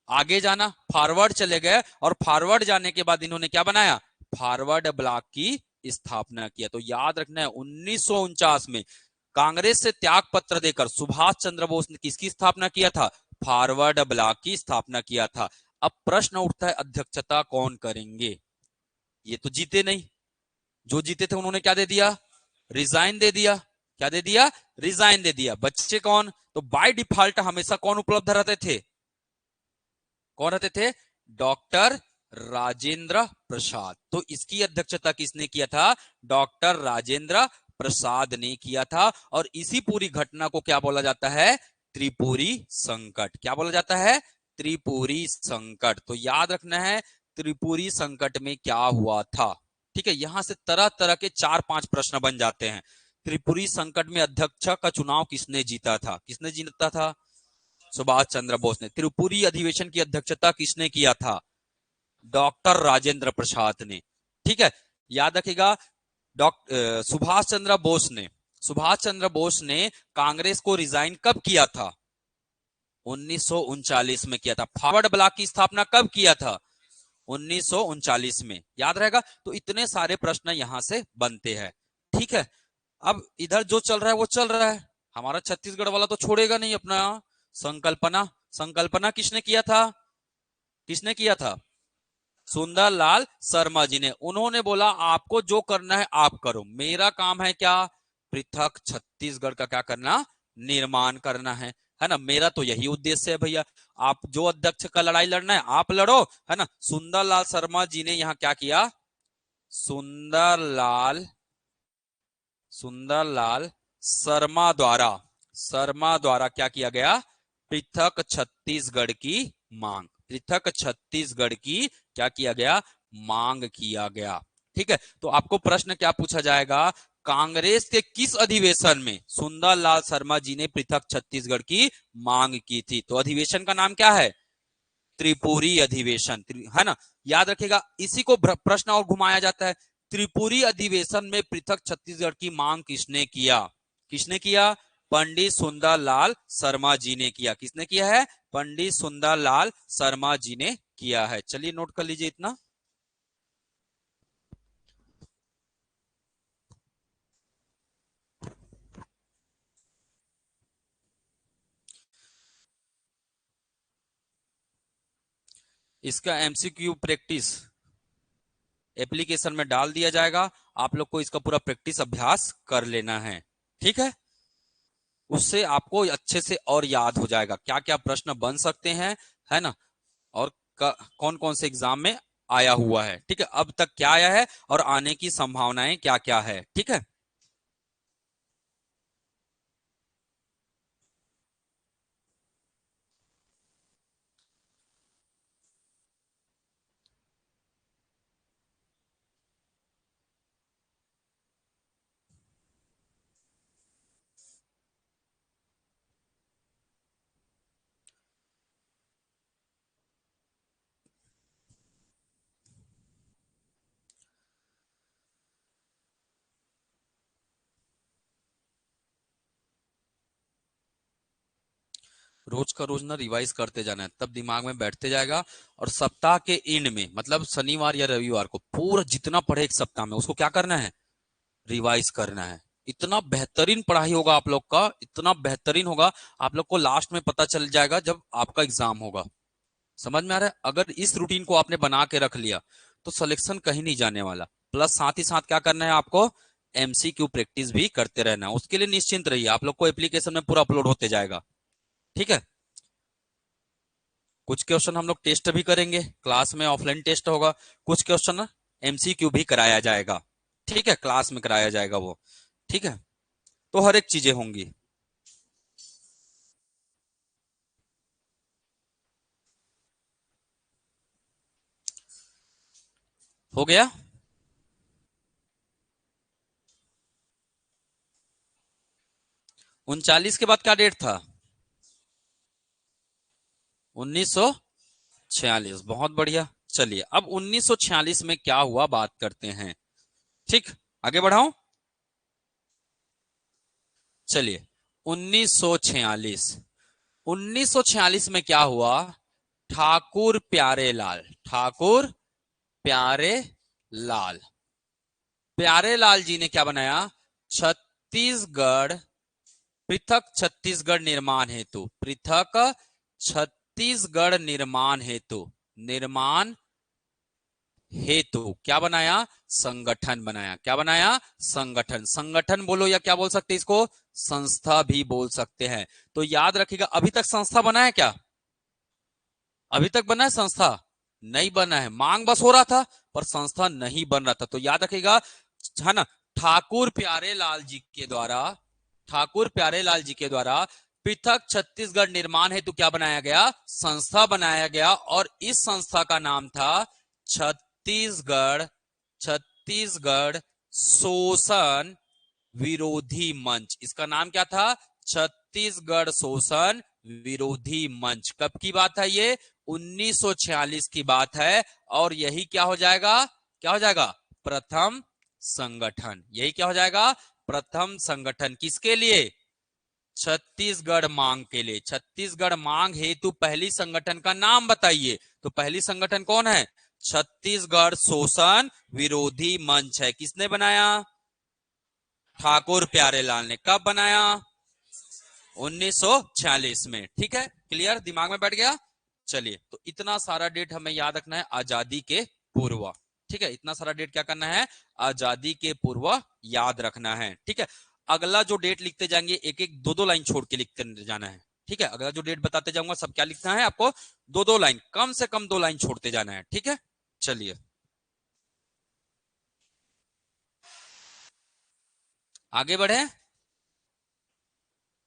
आगे जाना। फॉरवर्ड चले गए और फॉरवर्ड जाने के बाद इन्होंने क्या बनाया, फॉरवर्ड ब्लॉक की स्थापना किया। तो याद रखना है, 1949 में कांग्रेस से त्याग पत्र देकर सुभाष चंद्र बोस ने किसकी स्थापना किया था, फॉरवर्ड ब्लॉक की स्थापना किया था। अब प्रश्न उठता है, अध्यक्षता कौन करेंगे, ये तो जीते नहीं। जो जीते थे उन्होंने क्या दे दिया, रिजाइन दे दिया। क्या दे दिया, रिजाइन दे दिया। बच्चे कौन, तो बाय डिफॉल्ट हमेशा कौन उपलब्ध रहते थे, कौन रहते थे, डॉक्टर राजेंद्र प्रसाद। तो इसकी अध्यक्षता किसने किया था, डॉक्टर राजेंद्र प्रसाद ने किया था। और इसी पूरी घटना को क्या बोला जाता है, त्रिपुरी संकट। क्या बोला जाता है, त्रिपुरी संकट। तो याद रखना है, त्रिपुरी संकट में क्या हुआ था। ठीक है, यहां से तरह तरह के 4-5 प्रश्न बन जाते हैं। त्रिपुरी संकट में अध्यक्ष का चुनाव किसने जीता था, किसने जीता था, सुभाष चंद्र बोस ने। त्रिपुरी अधिवेशन की अध्यक्षता किसने किया था, डॉक्टर राजेंद्र प्रसाद ने। ठीक है, याद रखिएगा, डॉक्टर सुभाष चंद्र बोस ने कांग्रेस को रिजाइन कब किया था, 1939 में किया था। फॉरवर्ड ब्लॉक की स्थापना कब किया था, 1939 में। याद रहेगा। तो इतने सारे प्रश्न यहां से बनते हैं। ठीक है, अब इधर जो चल रहा है वो चल रहा है, हमारा छत्तीसगढ़ वाला तो छोड़ेगा नहीं अपना। संकल्पना, संकल्पना किसने किया था, किसने किया था, सुंदरलाल शर्मा जी ने। उन्होंने बोला आपको जो करना है आप करो, मेरा काम है क्या, पृथक छत्तीसगढ़ का क्या करना, निर्माण करना है ना। मेरा तो यही उद्देश्य है भैया। आप जो अध्यक्ष का लड़ाई लड़ना है आप लड़ो, है ना। सुंदरलाल शर्मा जी ने यहाँ क्या किया, सुंदरलाल सुंदरलाल शर्मा द्वारा क्या किया गया, पृथक छत्तीसगढ़ की मांग, पृथक छत्तीसगढ़ की क्या किया गया, मांग किया गया। ठीक है, तो आपको प्रश्न क्या पूछा जाएगा, कांग्रेस के किस अधिवेशन में सुंदरलाल शर्मा जी ने पृथक छत्तीसगढ़ की मांग की थी। तो अधिवेशन का नाम क्या है, त्रिपुरी अधिवेशन, है ना। याद रखिएगा, इसी को प्रश्न और घुमाया जाता है। त्रिपुरी अधिवेशन में पृथक छत्तीसगढ़ की मांग किसने किया, किसने किया, पंडित सुंदरलाल शर्मा जी ने किया। किसने किया है, पंडित सुंदरलाल शर्मा जी ने किया है। चलिए नोट कर लीजिए इतना। इसका एमसीक्यू प्रैक्टिस एप्लीकेशन में डाल दिया जाएगा, आप लोग को इसका पूरा प्रैक्टिस अभ्यास कर लेना है। ठीक है, उससे आपको अच्छे से और याद हो जाएगा क्या क्या प्रश्न बन सकते हैं, है ना, और कौन कौन से एग्जाम में आया हुआ है। ठीक है, अब तक क्या आया है और आने की संभावनाएं क्या क्या है। ठीक है, रोज का रोज ना रिवाइज करते जाना है, तब दिमाग में बैठते जाएगा। और सप्ताह के एंड में, मतलब शनिवार या रविवार को, पूरा जितना पढ़े एक सप्ताह में उसको क्या करना है, रिवाइज करना है। इतना बेहतरीन पढ़ाई होगा आप लोग का, इतना बेहतरीन होगा, आप लोग को लास्ट में पता चल जाएगा जब आपका एग्जाम होगा। समझ में आ रहा है, अगर इस रूटीन को आपने बना के रख लिया तो सिलेक्शन कहीं नहीं जाने वाला। प्लस साथ ही साथ क्या करना है आपको, एमसीक्यू प्रैक्टिस भी करते रहना है। उसके लिए निश्चिंत रहिए, आप लोग को एप्लीकेशन में पूरा अपलोड होते जाएगा। ठीक है, कुछ क्वेश्चन हम लोग टेस्ट भी करेंगे, क्लास में ऑफलाइन टेस्ट होगा, कुछ क्वेश्चन एमसीक्यू भी कराया जाएगा। ठीक है, क्लास में कराया जाएगा वो। ठीक है, तो हर एक चीजें होंगी। हो गया। 39 के बाद क्या डेट था, 1946। बहुत बढ़िया। चलिए अब 1946 में क्या हुआ बात करते हैं। ठीक, आगे बढ़ाऊं। चलिए 1946, 1946 में क्या हुआ, ठाकुर प्यारेलाल, ठाकुर प्यारे लाल, प्यारे लाल जी ने क्या बनाया, छत्तीसगढ़, पृथक छत्तीसगढ़ निर्माण हेतु, पृथक छत्तीसगढ़ निर्माण हेतु, निर्माण हेतु क्या बनाया, संगठन बनाया। क्या बनाया, संगठन। संगठन बोलो या क्या बोल सकते हैं इसको, संस्था भी बोल सकते हैं। तो याद रखिएगा, अभी तक संस्था बना है क्या, अभी तक बना है संस्था, नहीं बना है। मांग बस हो रहा था पर संस्था नहीं बन रहा था। तो याद रखिएगा, है ना, ठाकुर प्यारे लाल जी के द्वारा, ठाकुर प्यारे लाल जी के द्वारा पृथक छत्तीसगढ़ निर्माण हेतु क्या बनाया गया, संस्था बनाया गया। और इस संस्था का नाम था छत्तीसगढ़, छत्तीसगढ़ शोषण विरोधी मंच। इसका नाम क्या था, छत्तीसगढ़ शोषण विरोधी मंच। कब की बात है ये, 1946 की बात है। और यही क्या हो जाएगा, क्या हो जाएगा, प्रथम संगठन। यही क्या हो जाएगा, प्रथम संगठन। किसके लिए, छत्तीसगढ़ मांग के लिए। छत्तीसगढ़ मांग हेतु पहली संगठन का नाम बताइए। तो पहली संगठन कौन है, छत्तीसगढ़ शोषण विरोधी मंच है। किसने बनाया, ठाकुर प्यारेलाल ने। कब बनाया, 1946 में। ठीक है, क्लियर, दिमाग में बैठ गया। चलिए, तो इतना सारा डेट हमें याद रखना है आजादी के पूर्व। ठीक है, इतना सारा डेट क्या करना है, आजादी के पूर्व याद रखना है। ठीक है, अगला जो डेट लिखते जाएंगे एक एक दो दो लाइन छोड़ के लिखते जाना है, ठीक है। अगला जो डेट बताते जाऊंगा सब क्या लिखना है आपको, दो दो लाइन, कम से कम 2 लाइन छोड़ते जाना है, ठीक है। चलिए आगे बढ़े,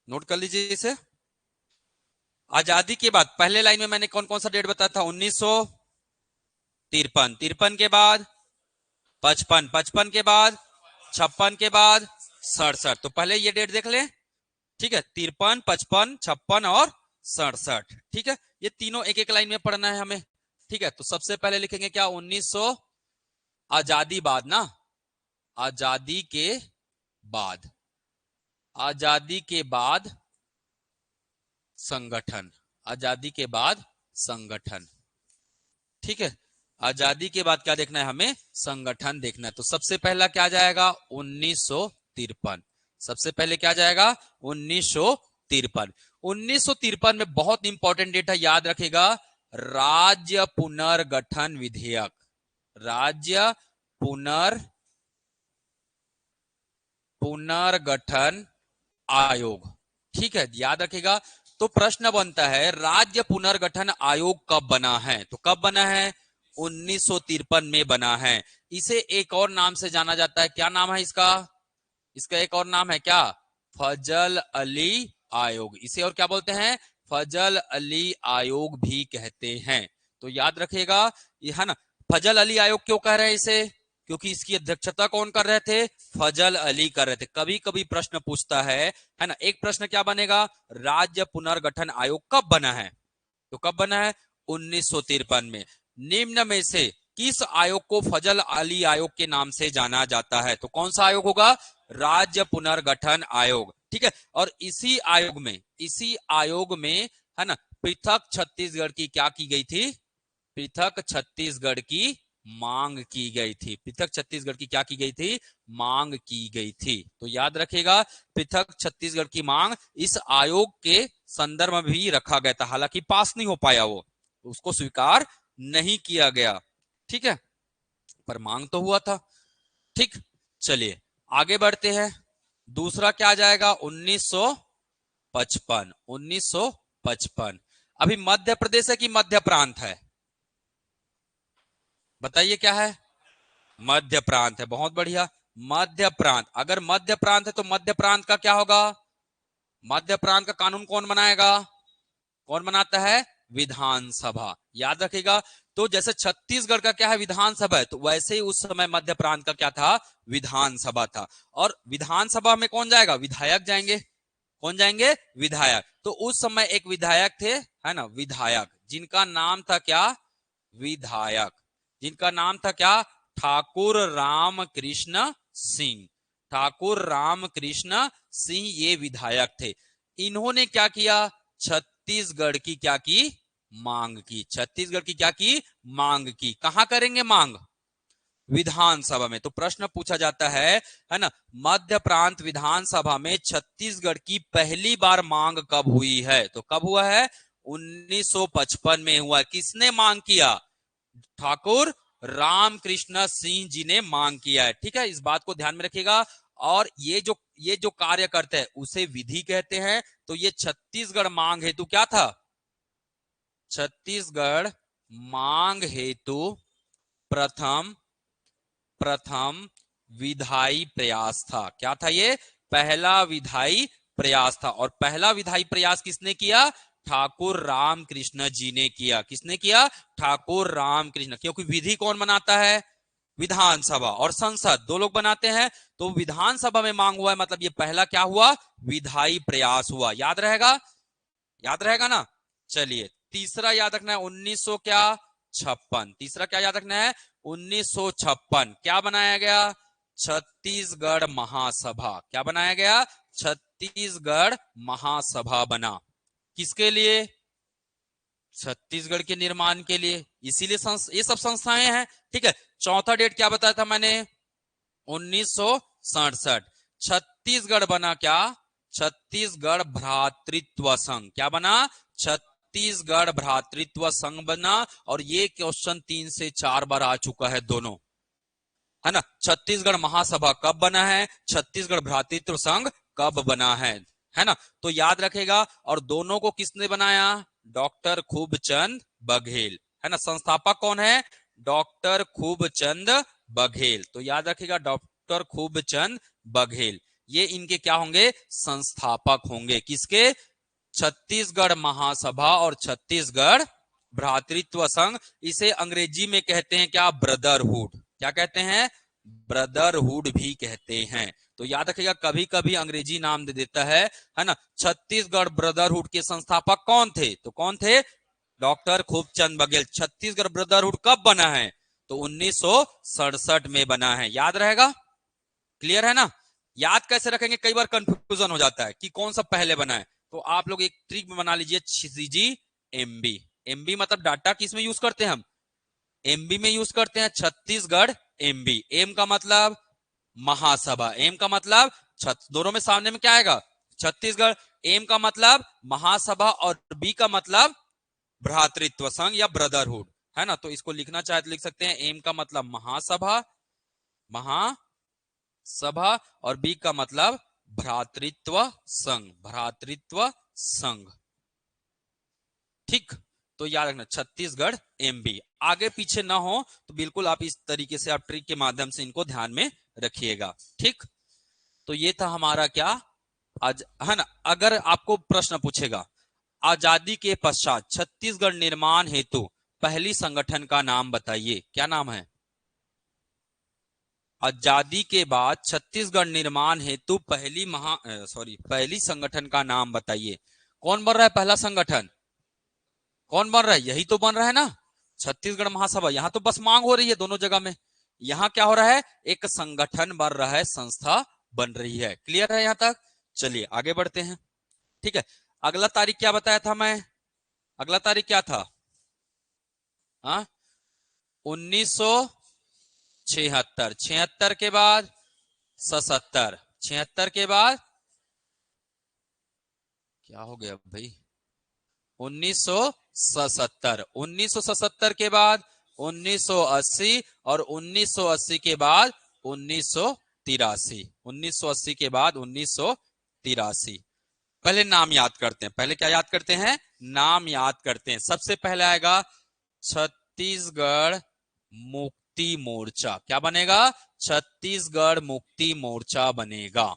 नोट कर लीजिए इसे। आजादी के बाद पहले लाइन में मैंने कौन कौन सा डेट बताया था, 1953, 53 के बाद 55, 55 के बाद 56 के बाद 67। तो पहले ये डेट देख ले, ठीक है, 53, 55, 56 और 67, ठीक है। ये तीनों एक एक लाइन में पढ़ना है हमें, ठीक है। तो सबसे पहले लिखेंगे क्या, 1900, आजादी बाद ना, आजादी के बाद, आजादी के बाद संगठन, आजादी के बाद संगठन, ठीक है। आजादी के बाद क्या देखना है हमें, संगठन देखना है। तो सबसे पहला क्या जाएगा, 1953, सबसे पहले क्या जाएगा, 1953। 1953 में बहुत इंपॉर्टेंट डेट है, याद रखेगा, राज्य पुनर्गठन विधेयक, राज्य पुनर्गठन आयोग, ठीक है, याद रखेगा। तो प्रश्न बनता है राज्य पुनर्गठन आयोग कब बना है, तो कब बना है, 1953 में बना है। इसे एक और नाम से जाना जाता है, क्या नाम है इसका, इसका एक और नाम है क्या, फजल अली आयोग, इसे और क्या बोलते हैं, फजल अली आयोग भी कहते हैं। तो याद रखिएगा ये है ना, फजल अली आयोग क्यों कह रहे हैं इसे, क्योंकि इसकी अध्यक्षता कौन कर रहे थे, फजल अली कर रहे थे। कभी कभी प्रश्न पूछता है ना, एक प्रश्न क्या बनेगा, राज्य पुनर्गठन आयोग कब बना है, तो कब बना है, 1953 में। निम्न में से किस आयोग को फजल अली आयोग के नाम से जाना जाता है, तो कौन सा आयोग होगा, राज्य पुनर्गठन आयोग, ठीक है। और इसी आयोग में है ना, पृथक छत्तीसगढ़ की क्या की गई थी, पृथक छत्तीसगढ़ की मांग की गई थी, पृथक छत्तीसगढ़ की क्या की गई थी, मांग की गई थी। तो याद रखेगा पृथक छत्तीसगढ़ की मांग इस आयोग के संदर्भ में भी रखा गया था, हालांकि पास नहीं हो पाया, वो उसको स्वीकार नहीं किया गया, ठीक है, पर मांग तो हुआ था, ठीक। चलिए आगे बढ़ते हैं, दूसरा क्या आ जाएगा, 1955, 1955। अभी मध्य प्रदेश है कि मध्य प्रांत है, बताइए क्या है, मध्य प्रांत है, बहुत बढ़िया, मध्य प्रांत। अगर मध्य प्रांत है तो मध्य प्रांत का क्या होगा, मध्य प्रांत का कानून कौन बनाएगा, कौन बनाता है, विधानसभा, याद रखिएगा। तो जैसे छत्तीसगढ़ का क्या है, विधानसभा है, तो वैसे ही उस समय मध्य प्रांत का क्या था, विधानसभा था। और विधानसभा में कौन जाएगा, विधायक जाएंगे, कौन जाएंगे, विधायक। तो उस समय एक विधायक थे, है ना, विधायक, जिनका नाम था क्या, विधायक, जिनका नाम था क्या, ठाकुर रामकृष्ण सिंह, ठाकुर रामकृष्ण सिंह ये विधायक थे। इन्होंने क्या किया, छत्तीसगढ़ की क्या की, मांग की, छत्तीसगढ़ की क्या की, मांग की। कहां करेंगे मांग, विधानसभा में। तो प्रश्न पूछा जाता है ना, मध्य प्रांत विधानसभा में छत्तीसगढ़ की पहली बार मांग कब हुई है, तो कब हुआ है, 1955 में हुआ। किसने मांग किया, ठाकुर रामकृष्ण सिंह जी ने मांग किया है, ठीक है, इस बात को ध्यान में रखिएगा। और ये जो कार्य करते हैं उसे विधि कहते हैं। तो ये छत्तीसगढ़ मांग हेतु क्या था, छत्तीसगढ़ मांग हेतु प्रथम विधायी प्रयास था, क्या था ये, पहला विधायी प्रयास था। और पहला विधायी प्रयास किसने किया, ठाकुर रामकृष्ण जी ने किया, किसने किया, ठाकुर रामकृष्ण, क्योंकि विधि कौन बनाता है, विधानसभा और संसद दो लोग बनाते हैं। तो विधानसभा में मांग हुआ है, मतलब ये पहला क्या हुआ, विधायी प्रयास हुआ, याद रहेगा, याद रहेगा ना। चलिए तीसरा याद रखना है, 1900 क्या, 56, तीसरा क्या याद रखना है, 1956 क्या बनाया गया, छत्तीसगढ़ महासभा, क्या बनाया गया, छत्तीसगढ़ महासभा बना, किसके लिए, छत्तीसगढ़ के निर्माण के लिए, इसीलिए ये सब संस्थाएं हैं, ठीक है। चौथा डेट क्या बताया था मैंने, 1967, छत्तीसगढ़ बना क्या, छत्तीसगढ़ भ्रातृत्व संघ, क्या बना, छत्तीसगढ़ भ्रातृत्व संघ बना। और ये क्वेश्चन 3 से 4 बार आ चुका है दोनों, है ना। छत्तीसगढ़ महासभा कब बना है, छत्तीसगढ़ भ्रातृत्व संघ कब बना है ना। तो याद रखेगा। और दोनों को किसने बनाया, डॉक्टर खूबचंद बघेल, है ना। संस्थापक कौन है, डॉक्टर खूबचंद बघेल। तो याद रखेगा डॉक्टर खूबचंद बघेल, ये इनके क्या होंगे, संस्थापक होंगे, किसके, छत्तीसगढ़ महासभा और छत्तीसगढ़ भ्रातृत्व संघ। इसे अंग्रेजी में कहते हैं क्या, ब्रदरहुड। क्या कहते हैं, ब्रदरहुड भी कहते हैं। तो याद रखिएगा, कभी कभी अंग्रेजी नाम दे देता है ना। छत्तीसगढ़ ब्रदरहुड के संस्थापक कौन थे, तो कौन थे, डॉक्टर खूबचंद बघेल। छत्तीसगढ़ ब्रदरहुड कब बना है, तो 1967 में बना है, याद रहेगा, क्लियर है ना। याद कैसे रखेंगे, कई बार कंफ्यूजन हो जाता है कि कौन सा पहले बना है। तो आप लोग एक ट्रिक बना लीजिए, CGMB। एमबी मतलब डाटा किस में यूज करते हैं हम, एमबी में यूज करते हैं, छत्तीसगढ़ एमबी। एम का मतलब महासभा, एम का मतलब दोनों में सामने में क्या आएगा, छत्तीसगढ़। एम का मतलब महासभा और बी का मतलब भ्रातृत्व संघ या ब्रदरहुड, है ना। तो इसको लिखना चाहे तो लिख सकते हैं, एम का मतलब महासभा, महासभा, और बी का मतलब भ्रातृत्व संघ, भ्रातृत्व संघ, ठीक। तो याद रखना, छत्तीसगढ़ एमबी। आगे पीछे ना हो तो बिल्कुल आप इस तरीके से, आप ट्रिक के माध्यम से इनको ध्यान में रखिएगा, ठीक। तो ये था हमारा क्या आज, है ना। अगर आपको प्रश्न पूछेगा, आजादी के पश्चात छत्तीसगढ़ निर्माण हेतु पहली संगठन का नाम बताइए, क्या नाम है, आजादी के बाद छत्तीसगढ़ निर्माण हेतु पहली संगठन का नाम बताइए। कौन बन रहा है पहला संगठन, कौन बन रहा है, यही तो बन रहा है ना, छत्तीसगढ़ महासभा। यहां तो बस मांग हो रही है दोनों जगह में, यहां क्या हो रहा है, एक संगठन बन रहा है, संस्था बन रही है, क्लियर है यहां तक। चलिए आगे बढ़ते हैं, ठीक है। अगला तारीख क्या बताया था मैं, अगला तारीख क्या था, हाँ, 1976, 76 के बाद 77, 76 के बाद क्या हो गया भाई, 1977, 1977 के बाद 1980, और 1980 के बाद 1983, 1980 के बाद 1983। पहले नाम याद करते हैं, पहले क्या याद करते हैं, नाम याद करते हैं। सबसे पहले आएगा छत्तीसगढ़ मुक्ति मोर्चा, क्या बनेगा, छत्तीसगढ़ मुक्ति मोर्चा बनेगा,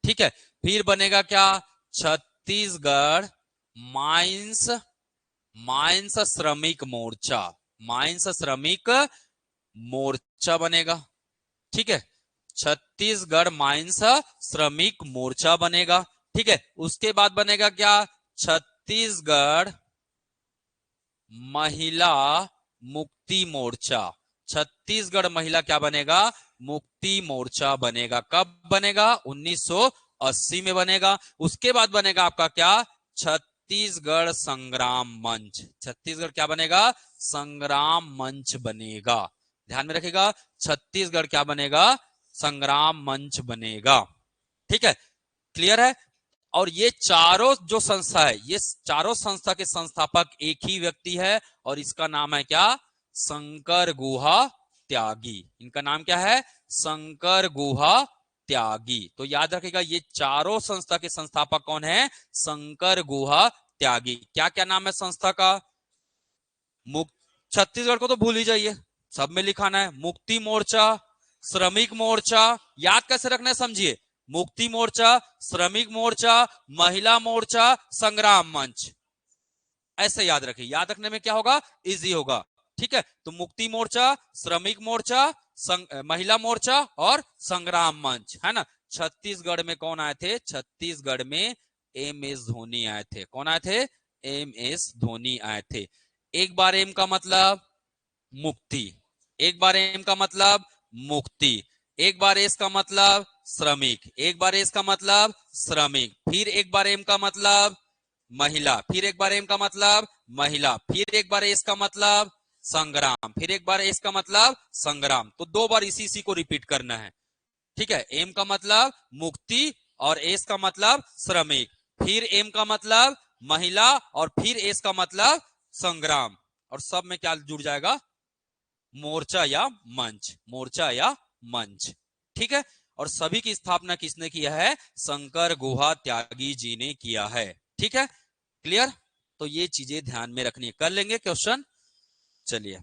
ठीक है। फिर बनेगा क्या, छत्तीसगढ़ माइंस माइंस श्रमिक मोर्चा, माइंस श्रमिक मोर्चा बनेगा, ठीक है। छत्तीसगढ़ माइंस श्रमिक मोर्चा बनेगा, ठीक है। उसके बाद बनेगा क्या, छत्तीसगढ़ महिला मुक्ति मोर्चा, छत्तीसगढ़ महिला क्या बनेगा, मुक्ति मोर्चा बनेगा। कब बनेगा, 1980 में बनेगा। उसके बाद बनेगा आपका क्या, छत्तीसगढ़ संग्राम मंच, छत्तीसगढ़ क्या बनेगा, संग्राम मंच बनेगा, ध्यान में रखिएगा, छत्तीसगढ़ क्या बनेगा, संग्राम मंच बनेगा, ठीक है, क्लियर है। और ये चारों जो संस्था है, ये चारों संस्था के संस्थापक एक ही व्यक्ति है, और इसका नाम है क्या, शंकर गुहा त्यागी। इनका नाम क्या है, शंकर गुहा त्यागी। तो याद रखिएगा, ये चारों संस्था के संस्थापक कौन है, शंकर गुहा त्यागी। क्या क्या नाम है संस्था का, छत्तीसगढ़ को तो भूल ही जाइए, सब में लिखाना है, मुक्ति मोर्चा, श्रमिक मोर्चा, याद कैसे रखना है समझिए, मुक्ति मोर्चा, श्रमिक मोर्चा, महिला मोर्चा, संग्राम मंच, ऐसे याद रखिए। याद रखने में क्या होगा, इजी होगा, ठीक है। तो मुक्ति मोर्चा, श्रमिक मोर्चा, महिला मोर्चा और संग्राम मंच, है ना। छत्तीसगढ़ में कौन आए थे, छत्तीसगढ़ में MS धोनी आए थे। कौन आए थे, MS धोनी आए थे। एक बार एम का मतलब मुक्ति, एक बार एम का मतलब मुक्ति, एक बार एस का मतलब श्रमिक, एक बार एस का मतलब श्रमिक, फिर एक बार एम का मतलब महिला, फिर एक बार एम का मतलब महिला, फिर एक बार एस का मतलब संग्राम, फिर एक बार एस का मतलब संग्राम। तो 2 बार इसी को रिपीट करना है, ठीक है। एम का मतलब मुक्ति और एस का मतलब श्रमिक, फिर एम का मतलब महिला और फिर एस का मतलब संग्राम, और सब में क्या जुड़ जाएगा, मोर्चा या मंच, मोर्चा या मंच। ठीक है, और सभी की स्थापना किसने किया है? शंकर गुहा त्यागी जी ने किया है। ठीक है, क्लियर? तो ये चीजें ध्यान में रखनी है, कर लेंगे क्वेश्चन। चलिए,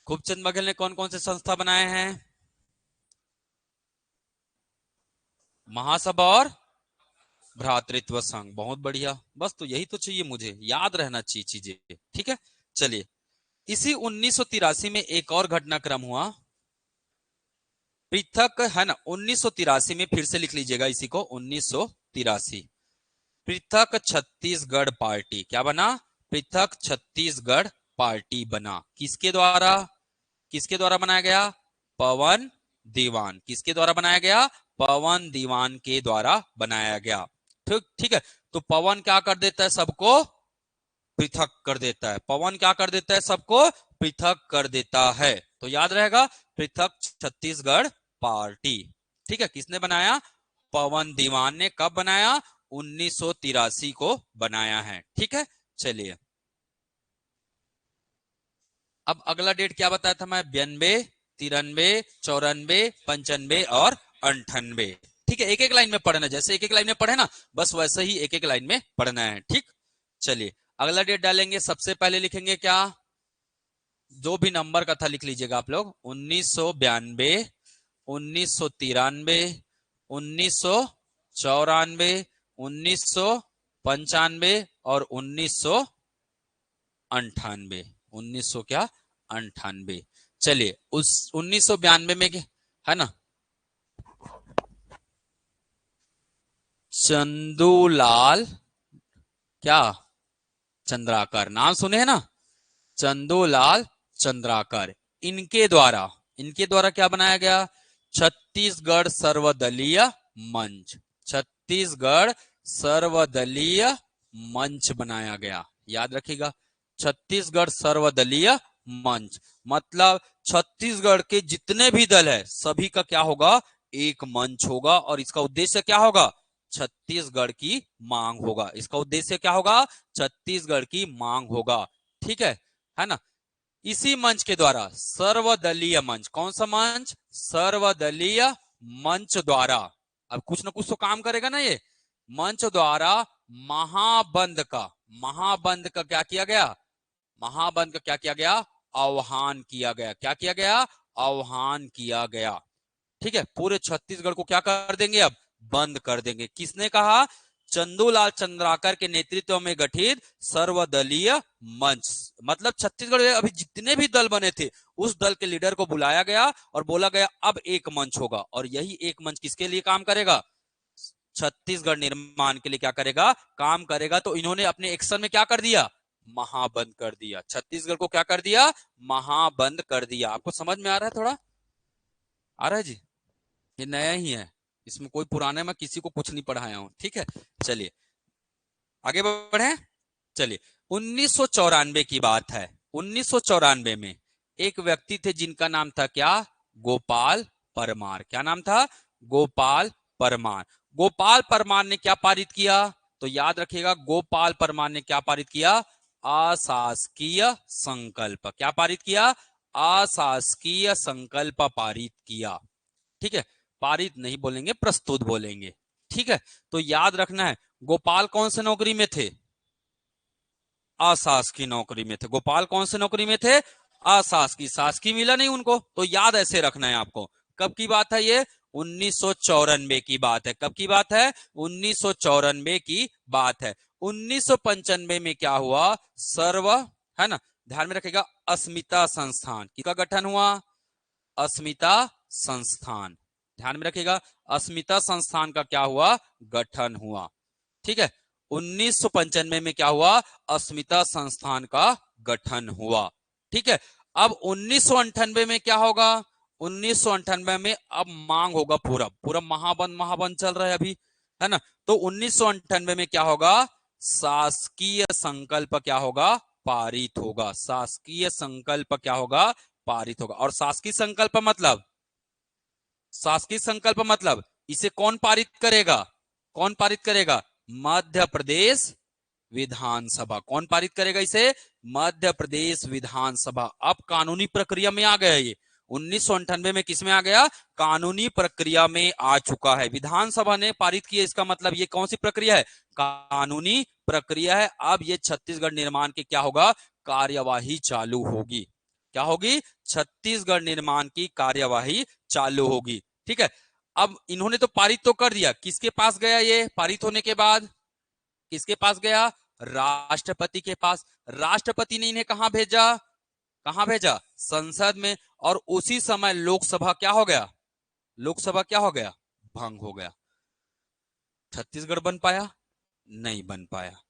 खूबचंद बघेल ने कौन कौन से संस्था बनाए हैं? महासभा और भ्रातृत्व संघ। बहुत बढ़िया, बस तो यही तो चाहिए, मुझे याद रहना चाहिए चीजें। ठीक है, चलिए, इसी 1983 में एक और घटनाक्रम हुआ, पृथक, है ना, 1983 में, फिर से लिख लीजिएगा इसी को, 1983 पृथक छत्तीसगढ़ पार्टी क्या बना? पृथक छत्तीसगढ़ पार्टी बना। किसके द्वारा? किसके द्वारा बनाया गया? पवन दीवान। किसके द्वारा बनाया गया? पवन दीवान के द्वारा बनाया गया। ठीक, ठीक है, तो पवन क्या कर देता है? सबको पृथक कर देता है। पवन क्या कर देता है? सबको पृथक कर देता है। तो याद रहेगा, पृथक छत्तीसगढ़ पार्टी। ठीक है, किसने बनाया? पवन दीवान ने। कब बनाया? 1983 को बनाया है। ठीक है, चलिए, अब अगला डेट क्या बताया था मैं? 92, 93, 94, 95 और 98। ठीक है, एक एक लाइन में पढ़ना, जैसे एक एक लाइन में पढ़े ना, बस वैसे ही एक एक लाइन में पढ़ना है। ठीक, चलिए, अगला डेट डालेंगे। सबसे पहले लिखेंगे क्या? जो भी नंबर का था लिख लीजिएगा आप लोग। 1992, 1993, 1994, 1995 और 1998। 1900 क्या? 98। चलिए, उस 1992 में, है ना, चंदूलाल क्या चंद्राकर, नाम सुने हैं ना? चंदूलाल चंद्राकर, इनके द्वारा क्या बनाया गया? छत्तीसगढ़ सर्वदलीय मंच। छत्तीसगढ़ सर्वदलीय मंच बनाया गया। याद रखिएगा, छत्तीसगढ़ सर्वदलीय मंच, मतलब छत्तीसगढ़ के जितने भी दल है सभी का क्या होगा? एक मंच होगा, और इसका उद्देश्य क्या होगा? छत्तीसगढ़ की मांग होगा। इसका उद्देश्य क्या होगा? छत्तीसगढ़ की मांग होगा। ठीक है ना? इसी मंच के द्वारा सर्वदलीय मंच, कौन सा मंच? सर्वदलीय मंच द्वारा, अब कुछ ना कुछ तो काम करेगा ना ये मंच द्वारा, महाबंद का क्या किया गया? महाबंद का क्या किया गया? आह्वान किया गया। क्या किया गया? आह्वान किया गया। ठीक है, पूरे छत्तीसगढ़ को क्या कर देंगे? अब बंद कर देंगे। किसने कहा? चंदूलाल चंद्राकर के नेतृत्व में गठित सर्वदलीय मंच, मतलब छत्तीसगढ़ में अभी जितने भी दल बने थे उस दल के लीडर को बुलाया गया और बोला गया अब एक मंच होगा, और यही एक मंच किसके लिए काम करेगा? छत्तीसगढ़ निर्माण के लिए क्या करेगा? काम करेगा। तो इन्होंने अपने एक्शन में क्या कर दिया? महाबंद कर दिया। छत्तीसगढ़ को क्या कर दिया? महाबंद कर दिया। आपको समझ में आ रहा है? थोड़ा आ रहा है जी? ये नया ही है, इसमें कोई पुराने में किसी को कुछ नहीं पढ़ाया हूं। ठीक है, चलिए आगे बढ़े। चलिए, 1994 की बात है। 1994 में एक व्यक्ति थे जिनका नाम था क्या? गोपाल परमार। क्या नाम था? गोपाल परमार। गोपाल परमार ने क्या पारित किया? तो याद रखिएगा, गोपाल परमार ने क्या पारित किया? अशासकीय संकल्प। क्या पारित किया? अशासकीय संकल्प पारित किया। ठीक है, पारित नहीं बोलेंगे, प्रस्तुत बोलेंगे। ठीक है, तो याद रखना है, गोपाल कौन से नौकरी में थे? अशासकीय नौकरी में थे। गोपाल कौन से नौकरी में थे? अशासकीय। शासकीय मिला नहीं उनको, तो याद ऐसे रखना है आपको। कब की बात है ये? 1994 की बात है। कब की बात है? 1994 की बात है। 1995 में क्या हुआ? सर्व, है ना, ध्यान में रखेगा, अस्मिता संस्थान किसका गठन हुआ? अस्मिता संस्थान, ध्यान में रखिएगा, अस्मिता संस्थान का क्या हुआ? गठन हुआ। ठीक है, 1995 में क्या हुआ? अस्मिता संस्थान का गठन हुआ। ठीक है, अब 1998 में क्या होगा? 1998 में अब मांग होगा, पूरा पूरा महाबंद चल रहा है अभी, है ना? तो 1998 में क्या होगा? शासकीय संकल्प क्या होगा? पारित होगा। शासकीय संकल्प क्या होगा? पारित होगा। और शासकीय संकल्प मतलब, शासकीय संकल्प मतलब इसे कौन पारित करेगा? कौन पारित करेगा? मध्य प्रदेश विधानसभा। कौन पारित करेगा इसे? मध्य प्रदेश विधानसभा। अब कानूनी प्रक्रिया में आ गया ये। 1998 में किसमें आ गया? कानूनी प्रक्रिया में आ चुका है। विधानसभा ने पारित किया, इसका मतलब ये कौन सी प्रक्रिया है? कानूनी प्रक्रिया है। अब ये छत्तीसगढ़ निर्माण की क्या होगा? कार्यवाही चालू होगी। क्या होगी? छत्तीसगढ़ निर्माण की कार्यवाही चालू होगी। ठीक है, अब इन्होंने तो पारित तो कर दिया, किसके पास गया ये पारित होने के बाद? किसके पास गया? राष्ट्रपति के पास। राष्ट्रपति ने इन्हें कहां भेजा? कहां भेजा? संसद में। और उसी समय लोकसभा क्या हो गया? लोकसभा क्या हो गया? भंग हो गया। छत्तीसगढ़ बन पाया? नहीं बन पाया।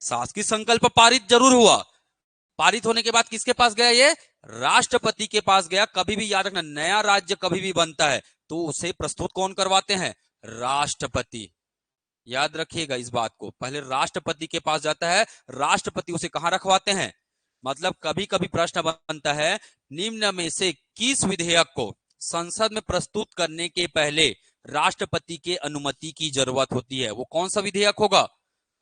शासकीय संकल्प पारित जरूर हुआ। पारित होने के बाद किसके पास गया ये? राष्ट्रपति के पास गया। कभी भी याद रखना, नया राज्य कभी भी बनता है तो उसे प्रस्तुत कौन करवाते हैं? राष्ट्रपति। याद रखिएगा इस बात को, पहले राष्ट्रपति के पास जाता है, राष्ट्रपति उसे कहां रखवाते हैं? मतलब कभी कभी प्रश्न बनता है, निम्न में से किस विधेयक को संसद में प्रस्तुत करने के पहले राष्ट्रपति के अनुमति की जरूरत होती है? वो कौन सा विधेयक होगा?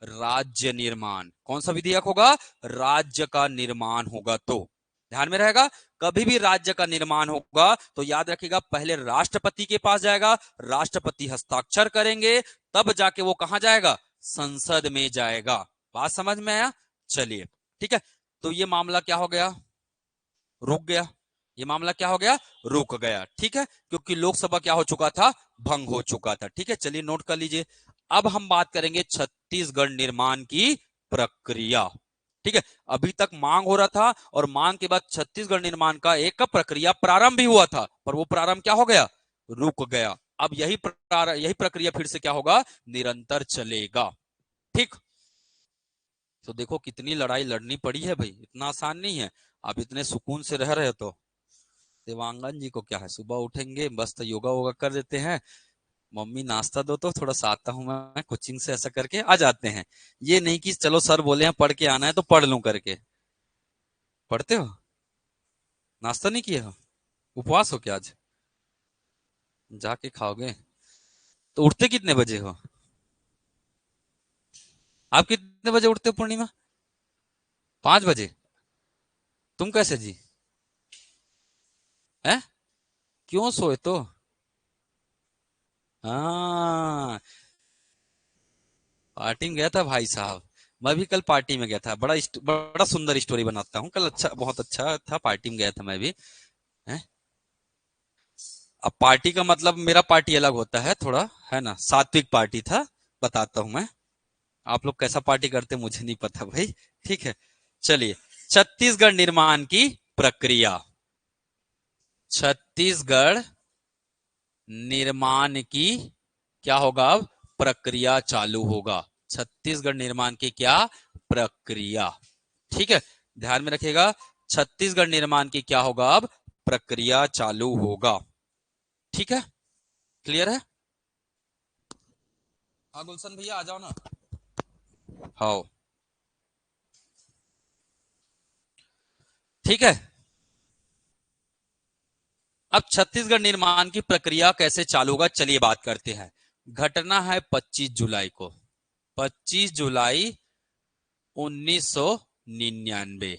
राज्य निर्माण। कौन सा विधेयक होगा? राज्य का निर्माण होगा। तो ध्यान में रहेगा, कभी भी राज्य का निर्माण होगा तो याद रखिएगा पहले राष्ट्रपति के पास जाएगा, राष्ट्रपति हस्ताक्षर करेंगे, तब जाके वो कहां जाएगा? संसद में जाएगा। बात समझ में आया? चलिए ठीक है, तो ये मामला क्या हो गया? रुक गया। ये मामला क्या हो गया? रुक गया। ठीक है, क्योंकि लोकसभा क्या हो चुका था? भंग हो चुका था। ठीक है, चलिए नोट कर लीजिए। अब हम बात करेंगे छत्तीसगढ़ निर्माण की प्रक्रिया। ठीक है, अभी तक मांग हो रहा था और मांग के बाद छत्तीसगढ़ निर्माण का एक प्रक्रिया प्रारंभ भी हुआ था, पर वो प्रारंभ क्या हो गया? रुक गया। अब यही प्रक्रिया फिर से क्या होगा? निरंतर चलेगा। ठीक, तो देखो कितनी लड़ाई लड़नी पड़ी है भाई, इतना आसान नहीं है। आप इतने सुकून से रह रहे तो देवांगन जी को क्या है, सुबह उठेंगे बस तो योगा वोगा कर देते हैं, मम्मी नाश्ता दो तो थोड़ा सा आता हूं मैं कोचिंग से, ऐसा करके आ जाते हैं। ये नहीं कि चलो सर बोले हैं पढ़ के आना है तो पढ़ लूं करके। पढ़ते हो? नाश्ता नहीं किया हो? उपवास हो क्या आज? जाके खाओगे? तो उठते कितने बजे हो? आप कितने बजे उठते हो पूर्णिमा? 5 बजे? तुम कैसे जी? है? क्यों सोए तो? हाँ, पार्टी में गया था भाई साहब। मैं भी कल पार्टी में गया था, बड़ा सुंदर स्टोरी बनाता हूँ कल। अच्छा, बहुत अच्छा था, पार्टी में गया था मैं भी। है? अब पार्टी का मतलब मेरा पार्टी अलग होता है थोड़ा, है ना, सात्विक पार्टी था। बताता हूं मैं, आप लोग कैसा पार्टी करते मुझे नहीं पता भाई। ठीक है, चलिए, छत्तीसगढ़ निर्माण की प्रक्रिया। छत्तीसगढ़ निर्माण की क्या होगा? अब प्रक्रिया चालू होगा। छत्तीसगढ़ निर्माण की क्या प्रक्रिया? ठीक है, ध्यान में रखिएगा, छत्तीसगढ़ निर्माण की क्या होगा? अब प्रक्रिया चालू होगा। ठीक है, क्लियर है? हाँ गुलशन भैया आ जाओ ना। हाँ, ठीक है। अब छत्तीसगढ़ निर्माण की प्रक्रिया कैसे चालू होगा, चलिए बात करते हैं। घटना है 25 जुलाई को, 25 जुलाई 1999।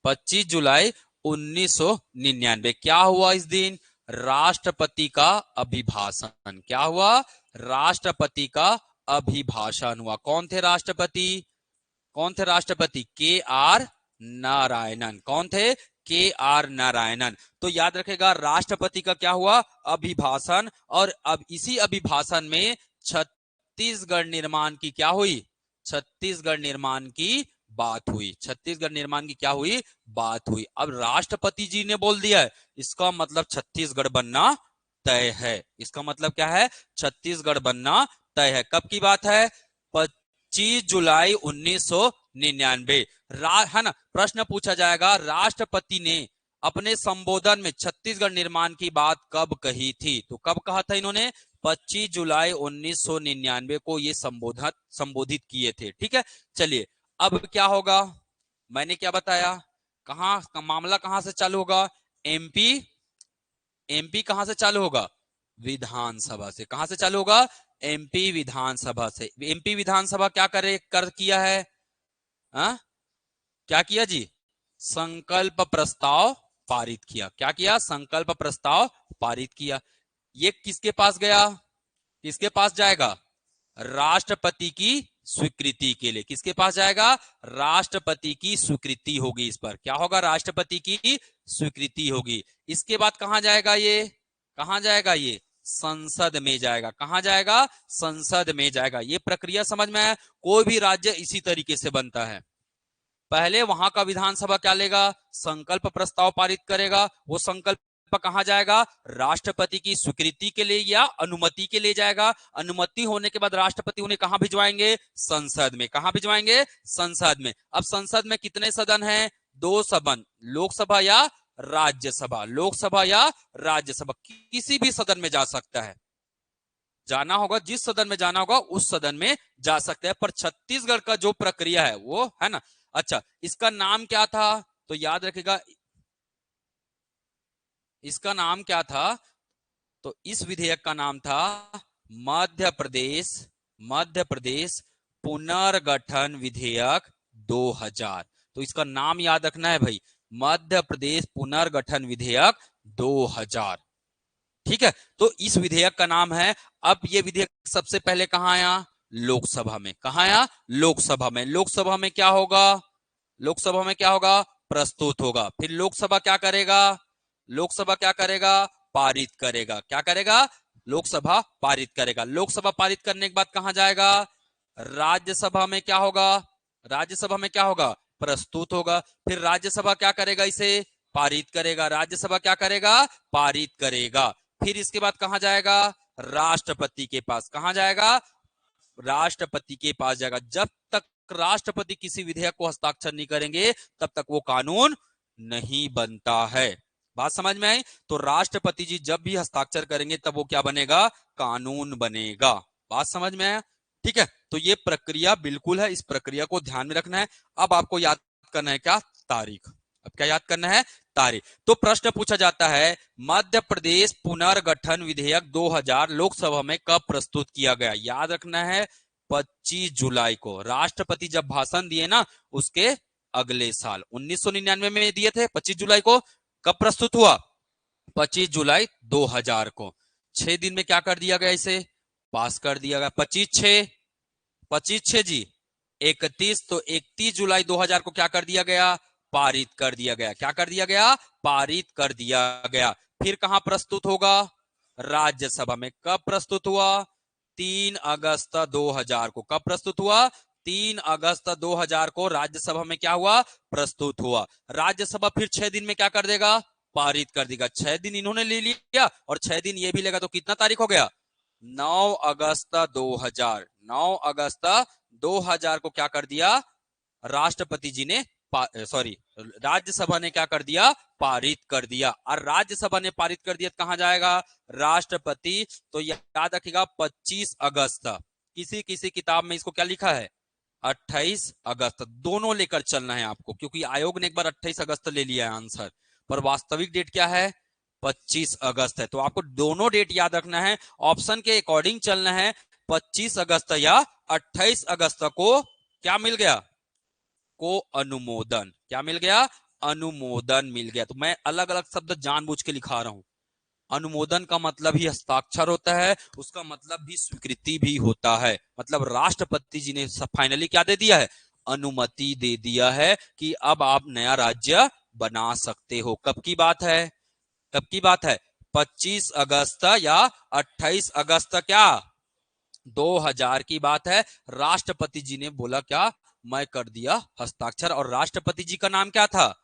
25 जुलाई 1999 क्या हुआ इस दिन? राष्ट्रपति का अभिभाषण। क्या हुआ? राष्ट्रपति का अभिभाषण हुआ। कौन थे राष्ट्रपति? कौन थे राष्ट्रपति? के आर नारायणन। कौन थे? के आर नारायणन। तो याद रखेगा राष्ट्रपति का क्या हुआ? अभिभाषण। और अब इसी अभिभाषण में छत्तीसगढ़ निर्माण की क्या हुई? छत्तीसगढ़ निर्माण की बात हुई। छत्तीसगढ़ निर्माण की क्या हुई? बात हुई। अब राष्ट्रपति जी ने बोल दिया है, इसका मतलब छत्तीसगढ़ बनना तय है। इसका मतलब क्या है? छत्तीसगढ़ बनना तय है। कब की बात है? 25 जुलाई 1999। है ना, प्रश्न पूछा जाएगा राष्ट्रपति ने अपने संबोधन में छत्तीसगढ़ निर्माण की बात कब कही थी? तो कब कहा था इन्होंने? 25 जुलाई 1999 को ये संबोधित किए थे। ठीक है, चलिए अब क्या होगा? मैंने क्या बताया? मामला कहां से चालू होगा? एमपी एमपी कहां से चालू होगा? विधानसभा से। कहां से चालू होगा? एमपी विधानसभा से। एमपी विधानसभा क्या कर किया है? हा? क्या किया जी? संकल्प प्रस्ताव पारित किया। क्या किया? संकल्प प्रस्ताव पारित किया। ये किसके पास गया? किसके पास जाएगा? राष्ट्रपति की स्वीकृति के लिए। किसके पास जाएगा? राष्ट्रपति की स्वीकृति होगी इस पर। क्या होगा? राष्ट्रपति की स्वीकृति होगी। इसके बाद कहां जाएगा ये? कहां जाएगा ये? संसद में जाएगा। कहां जाएगा? संसद में जाएगा। ये प्रक्रिया समझ में है? कोई भी राज्य इसी तरीके से बनता है। पहले वहां का विधानसभा क्या लेगा? संकल्प प्रस्ताव पारित करेगा। वो संकल्प कहां जाएगा? राष्ट्रपति की स्वीकृति के लिए या अनुमति के लिए जाएगा। अनुमति होने के बाद राष्ट्रपति उन्हें कहां भिजवाएंगे? संसद में। कहां भिजवाएंगे? संसद में। अब संसद में कितने सदन हैं? 2 सदन, लोकसभा या राज्यसभा। लोकसभा या राज्यसभा, किसी भी सदन में जा सकता है। जाना होगा, जिस सदन में जाना होगा उस सदन में जा सकता है। पर छत्तीसगढ़ का जो प्रक्रिया है वो है ना। अच्छा, इसका नाम क्या था? तो याद रखेगा, इसका नाम क्या था? तो इस विधेयक का नाम था मध्य प्रदेश पुनर्गठन विधेयक 2000। तो इसका नाम याद रखना है भाई, मध्य प्रदेश पुनर्गठन विधेयक 2000। ठीक है, तो इस विधेयक का नाम है। अब ये विधेयक सबसे पहले कहां आया? लोकसभा में। कहां आया? लोकसभा में। लोकसभा में क्या होगा? लोकसभा में क्या होगा? प्रस्तुत होगा। फिर लोकसभा क्या करेगा? लोकसभा क्या करेगा? पारित करेगा। क्या करेगा? लोकसभा पारित करेगा। लोकसभा पारित करने के बाद कहां जाएगा? राज्यसभा में क्या होगा? राज्यसभा में क्या होगा? प्रस्तुत होगा। फिर राज्यसभा क्या करेगा? इसे पारित करेगा। राज्यसभा क्या करेगा? पारित करेगा। फिर इसके बाद कहां जाएगा? राष्ट्रपति के पास। कहां जाएगा? राष्ट्रपति के पास जाएगा। जब तक राष्ट्रपति किसी विधेयक को हस्ताक्षर नहीं करेंगे तब तक वो कानून नहीं बनता है। बात समझ में आई? तो राष्ट्रपति जी जब भी हस्ताक्षर करेंगे तब वो क्या बनेगा? कानून बनेगा। बात समझ में आया? ठीक है, तो ये प्रक्रिया बिल्कुल है, इस प्रक्रिया को ध्यान में रखना है। अब आपको याद करना है क्या? तारीख। अब क्या याद करना है? तारीख। तो प्रश्न पूछा जाता है, मध्य प्रदेश पुनर्गठन विधेयक 2000 लोकसभा में कब प्रस्तुत किया गया? याद रखना है 25 जुलाई को। राष्ट्रपति जब भाषण दिए ना उसके अगले साल 1999 में दिए थे 25 जुलाई को। कब प्रस्तुत हुआ? 25 जुलाई 2000 को। 6 दिन में क्या कर दिया गया? इसे पास कर दिया गया। 25/6 जी 31, तो 31 जुलाई 2000 को क्या कर दिया गया? पारित कर दिया गया। क्या कर दिया गया? पारित कर दिया गया। फिर कहां प्रस्तुत होगा? राज्यसभा में। कब प्रस्तुत हुआ? 3 अगस्त 2000 को। कब प्रस्तुत हुआ? 3 अगस्त 2000 को राज्यसभा में क्या हुआ? प्रस्तुत हुआ। राज्यसभा फिर 6 दिन में क्या कर देगा? पारित कर देगा। 6 दिन इन्होंने ले लिया और 6 दिन ये भी लेगा, तो कितना तारीख हो गया? 9 अगस्त 2000। 9 अगस्त 2000 को क्या कर दिया? राष्ट्रपति जी ने सॉरी राज्यसभा ने क्या कर दिया? पारित कर दिया। और राज्यसभा ने पारित कर दिया, कहां जाएगा? राष्ट्रपति। तो याद रखिएगा 25 अगस्त। किसी किसी किताब में इसको क्या लिखा है? 28 अगस्त। दोनों लेकर चलना है आपको, क्योंकि आयोग ने एक बार 28 अगस्त ले लिया है आंसर, पर वास्तविक डेट क्या है? 25 अगस्त है। तो आपको दोनों डेट याद रखना है, ऑप्शन के अकॉर्डिंग चलना है। 25 अगस्त या 28 अगस्त को क्या मिल गया? को अनुमोदन। क्या मिल गया? अनुमोदन मिल गया। तो मैं अलग अलग शब्द जानबूझ के लिखा रहा हूं। अनुमोदन का मतलब ही हस्ताक्षर होता है, उसका मतलब भी स्वीकृति भी होता है। मतलब राष्ट्रपति जी ने फाइनली क्या दे दिया है? अनुमति दे दिया है कि अब आप नया राज्य बना सकते हो। कब की बात है? कब की बात है? 25 अगस्त या 28 अगस्त क्या 2000 की बात है। राष्ट्रपति जी ने बोला क्या? मैं कर दिया हस्ताक्षर। और राष्ट्रपति जी का नाम क्या था?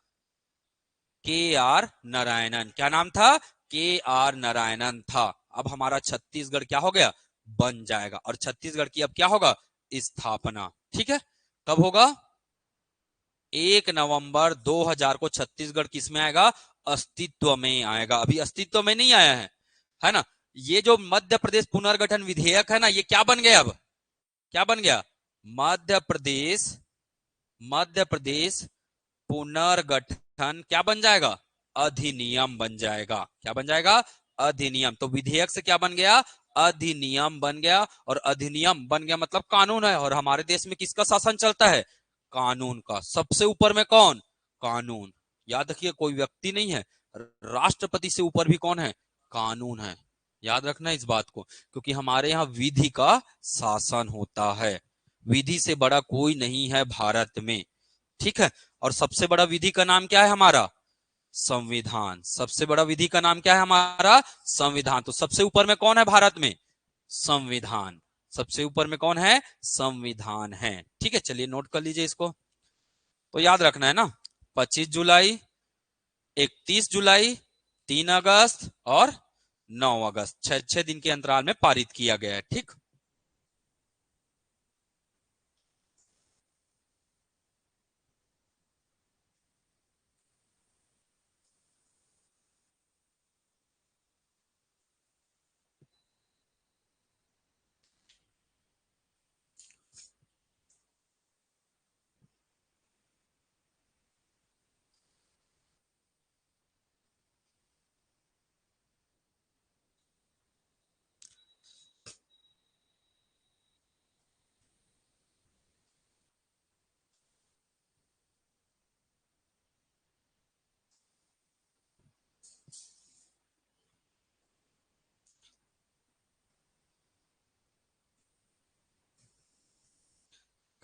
के.आर. नारायणन। क्या नाम था? के.आर. नारायणन था। अब हमारा छत्तीसगढ़ क्या हो गया? बन जाएगा। और छत्तीसगढ़ की अब क्या होगा? स्थापना। ठीक है, कब होगा? 1 नवंबर 2000 को छत्तीसगढ़ किस में आएगा? अस्तित्व में आएगा। अभी अस्तित्व में नहीं आया है ना। ये जो मध्य प्रदेश पुनर्गठन विधेयक है ना, ये क्या बन गया? अब क्या बन गया? मध्य प्रदेश पुनर्गठन संविधान क्या बन जाएगा? अधिनियम बन जाएगा। क्या बन जाएगा? अधिनियम। तो विधेयक से क्या बन गया? अधिनियम बन गया। और अधिनियम बन गया मतलब कानून है। और हमारे देश में किसका शासन चलता है? कानून का। सबसे ऊपर में कौन? कानून। याद रखिए, कोई व्यक्ति नहीं है, राष्ट्रपति से ऊपर भी कौन है? कानून है। याद रखना इस बात को, क्योंकि हमारे यहाँ विधि का शासन होता है। विधि से बड़ा कोई नहीं है भारत में। ठीक है। और सबसे बड़ा विधि का नाम क्या है हमारा? संविधान। सबसे बड़ा विधि का नाम क्या है हमारा? संविधान। तो सबसे ऊपर में कौन है भारत में? संविधान। सबसे ऊपर में कौन है? संविधान है। ठीक है, चलिए नोट कर लीजिए इसको। तो याद रखना है ना, 25 जुलाई, 31 जुलाई, 3 अगस्त और 9 अगस्त, 6 दिन के अंतराल में पारित किया गया है। ठीक।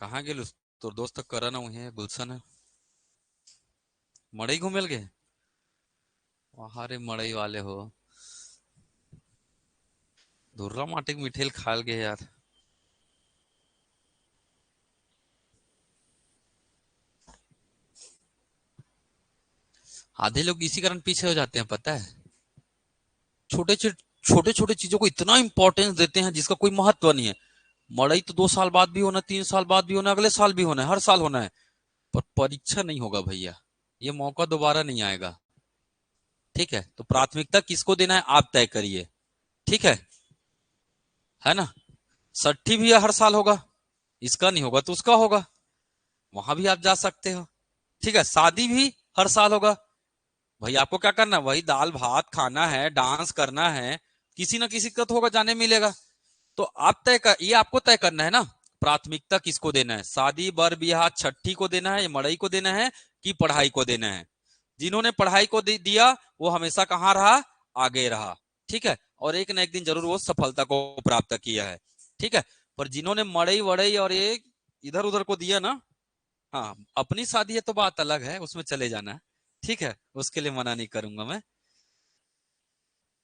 कहाँ गेलू? तोर दोस्त करण है, गुलशन है, मड़ई घूमेल गए? वहां रे मड़ई वाले हो, धुर्रा माटी के मिठेल खाल गए यार। आधे लोग इसी कारण पीछे हो जाते हैं, पता है। छोटे छोटे छोटे चीजों को इतना इंपॉर्टेंस देते हैं जिसका कोई महत्व नहीं है। मड़ई तो 2 साल बाद भी होना, 3 साल बाद भी होना, अगले साल भी होना है, हर साल होना है। पर परीक्षा नहीं होगा भैया, ये मौका दोबारा नहीं आएगा। ठीक है, तो प्राथमिकता किसको देना है आप तय करिए। ठीक है ना। छठी भी हर साल होगा, इसका नहीं होगा तो उसका होगा, वहां भी आप जा सकते हो। ठीक है, शादी भी हर साल होगा, भाई आपको क्या करना है? वही दाल भात खाना है, डांस करना है, किसी ना किसी का तो होगा, जाने मिलेगा। तो आप तय कर, ये आपको तय करना है ना, प्राथमिकता किसको देना है? शादी बर ब्याह छठी को देना है या मड़ई को देना है कि पढ़ाई को देना है? जिन्होंने पढ़ाई को दिया वो हमेशा कहाँ रहा? आगे रहा। ठीक है, और एक ना एक दिन जरूर वो सफलता को प्राप्त किया है। ठीक है, पर जिन्होंने मड़ई वड़ई और ये इधर उधर को दिया ना, हाँ अपनी शादी है तो बात अलग है, उसमें चले जाना है। ठीक है, उसके लिए मना नहीं करूंगा मैं।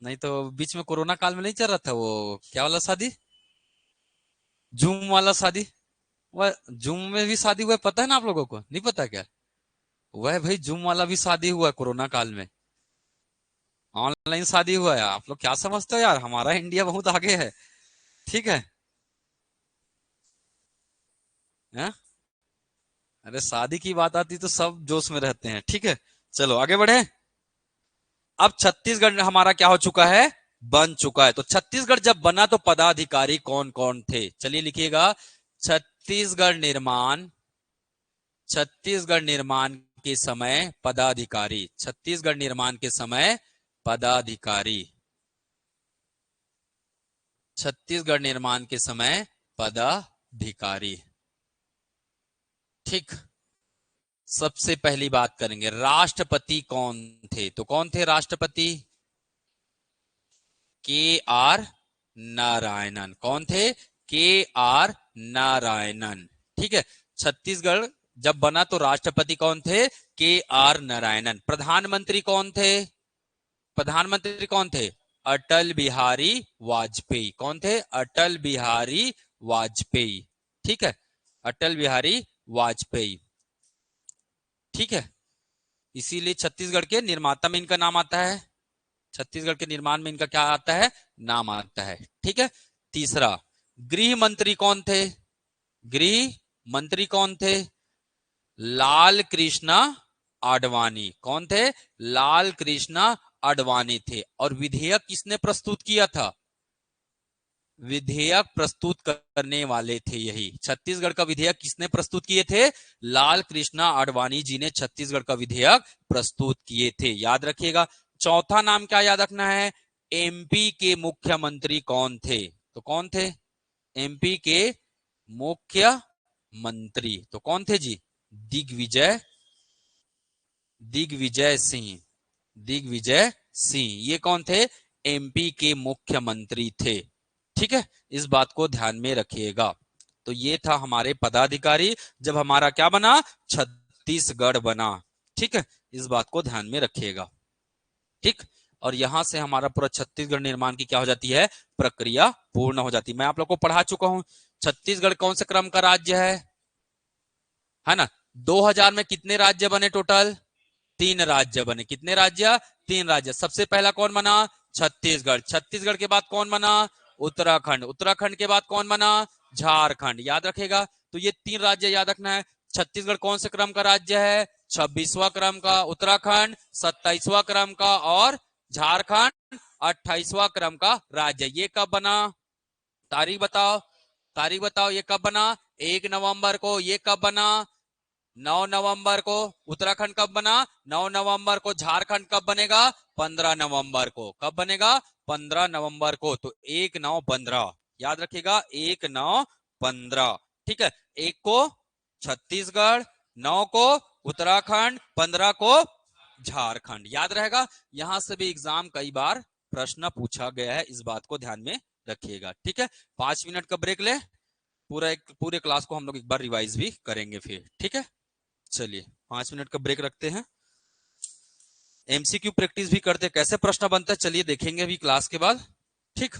नहीं तो बीच में कोरोना काल में नहीं चल रहा था वो क्या वाला शादी, जूम वाला शादी? वह जूम में भी शादी हुआ है, पता है ना आप लोगों को? नहीं पता क्या? वह भाई जूम वाला भी शादी हुआ है कोरोना काल में, ऑनलाइन शादी हुआ है। आप लोग क्या समझते हो यार, हमारा इंडिया बहुत आगे है। ठीक है? अरे शादी की बात आती तो सब जोश में रहते हैं। ठीक है, चलो आगे बढ़े। अब छत्तीसगढ़ हमारा क्या हो चुका है? बन चुका है। तो छत्तीसगढ़ जब बना तो पदाधिकारी कौन कौन थे? चलिए लिखिएगा। छत्तीसगढ़ निर्माण, छत्तीसगढ़ निर्माण के समय पदाधिकारी, छत्तीसगढ़ निर्माण के समय पदाधिकारी, छत्तीसगढ़ निर्माण के समय पदाधिकारी। ठीक। सबसे पहली बात करेंगे राष्ट्रपति कौन थे। तो कौन थे राष्ट्रपति? के आर नारायणन। कौन थे? के आर नारायणन। ठीक है, छत्तीसगढ़ जब बना तो राष्ट्रपति कौन थे? के आर नारायणन। प्रधानमंत्री कौन थे? प्रधानमंत्री कौन थे? अटल बिहारी वाजपेयी। कौन थे? अटल बिहारी वाजपेयी। ठीक है, अटल बिहारी वाजपेयी। ठीक है, इसीलिए छत्तीसगढ़ के निर्माता में इनका नाम आता है, छत्तीसगढ़ के निर्माण में इनका क्या आता है? नाम आता है। ठीक है, तीसरा, गृह मंत्री कौन थे? गृह मंत्री कौन थे? लाल कृष्णा आडवाणी। कौन थे? लाल कृष्णा आडवाणी थे। और विधेयक किसने प्रस्तुत किया था? विधेयक प्रस्तुत करने वाले थे। यही छत्तीसगढ़ का विधेयक किसने प्रस्तुत किए थे? लाल कृष्णा आडवाणी जी ने छत्तीसगढ़ का विधेयक प्रस्तुत किए थे, याद रखिएगा। चौथा नाम क्या याद रखना है? एमपी के मुख्यमंत्री कौन थे? तो कौन थे एमपी के मुख्यमंत्री? तो कौन थे जी? दिग्विजय दिग्विजय सिंह दिग्विजय सिंह, ये कौन थे? एमपी के मुख्यमंत्री थे। ठीक है, इस बात को ध्यान में रखिएगा। तो ये था हमारे पदाधिकारी जब हमारा क्या बना? छत्तीसगढ़ बना। ठीक है, इस बात को ध्यान में रखिएगा। ठीक, और यहां से हमारा पूरा छत्तीसगढ़ निर्माण की क्या हो जाती है? प्रक्रिया पूर्ण हो जाती है। मैं आप लोग को पढ़ा चुका हूं छत्तीसगढ़ कौन से क्रम का राज्य है ना। 2000 में कितने राज्य बने टोटल? 3 राज्य बने। कितने राज्य? 3 राज्य। सबसे पहला कौन बना? छत्तीसगढ़। छत्तीसगढ़ के बाद कौन बना? उत्तराखंड। उत्तराखंड के बाद कौन बना? झारखंड। याद रखेगा। तो ये 3 राज्य याद रखना है। छत्तीसगढ़ कौन से क्रम का राज्य है? 26वां क्रम का। उत्तराखंड 27वां क्रम का और झारखंड 28वां क्रम का राज्य। ये कब बना? तारीख बताओ, तारीख बताओ, ये कब बना? 1 नवंबर को। ये कब बना? 9 नवंबर को। उत्तराखंड कब बना? 9 नवंबर को। झारखंड कब बनेगा? 15 नवंबर को। कब बनेगा? 15 नवंबर को। तो 1 9 15 याद रखिएगा। 1 9 15। ठीक है, 1 को छत्तीसगढ़, 9 को उत्तराखंड, 15 को झारखंड। याद रहेगा। यहां से भी एग्जाम कई बार प्रश्न पूछा गया है, इस बात को ध्यान में रखिएगा। ठीक है, 5 मिनट का ब्रेक ले। पूरे क्लास को हम लोग एक बार रिवाइज भी करेंगे फिर। ठीक है, चलिए 5 मिनट का ब्रेक रखते हैं। एमसीक्यू प्रैक्टिस भी करते, कैसे प्रश्न बनता है चलिए देखेंगे अभी क्लास के बाद। ठीक।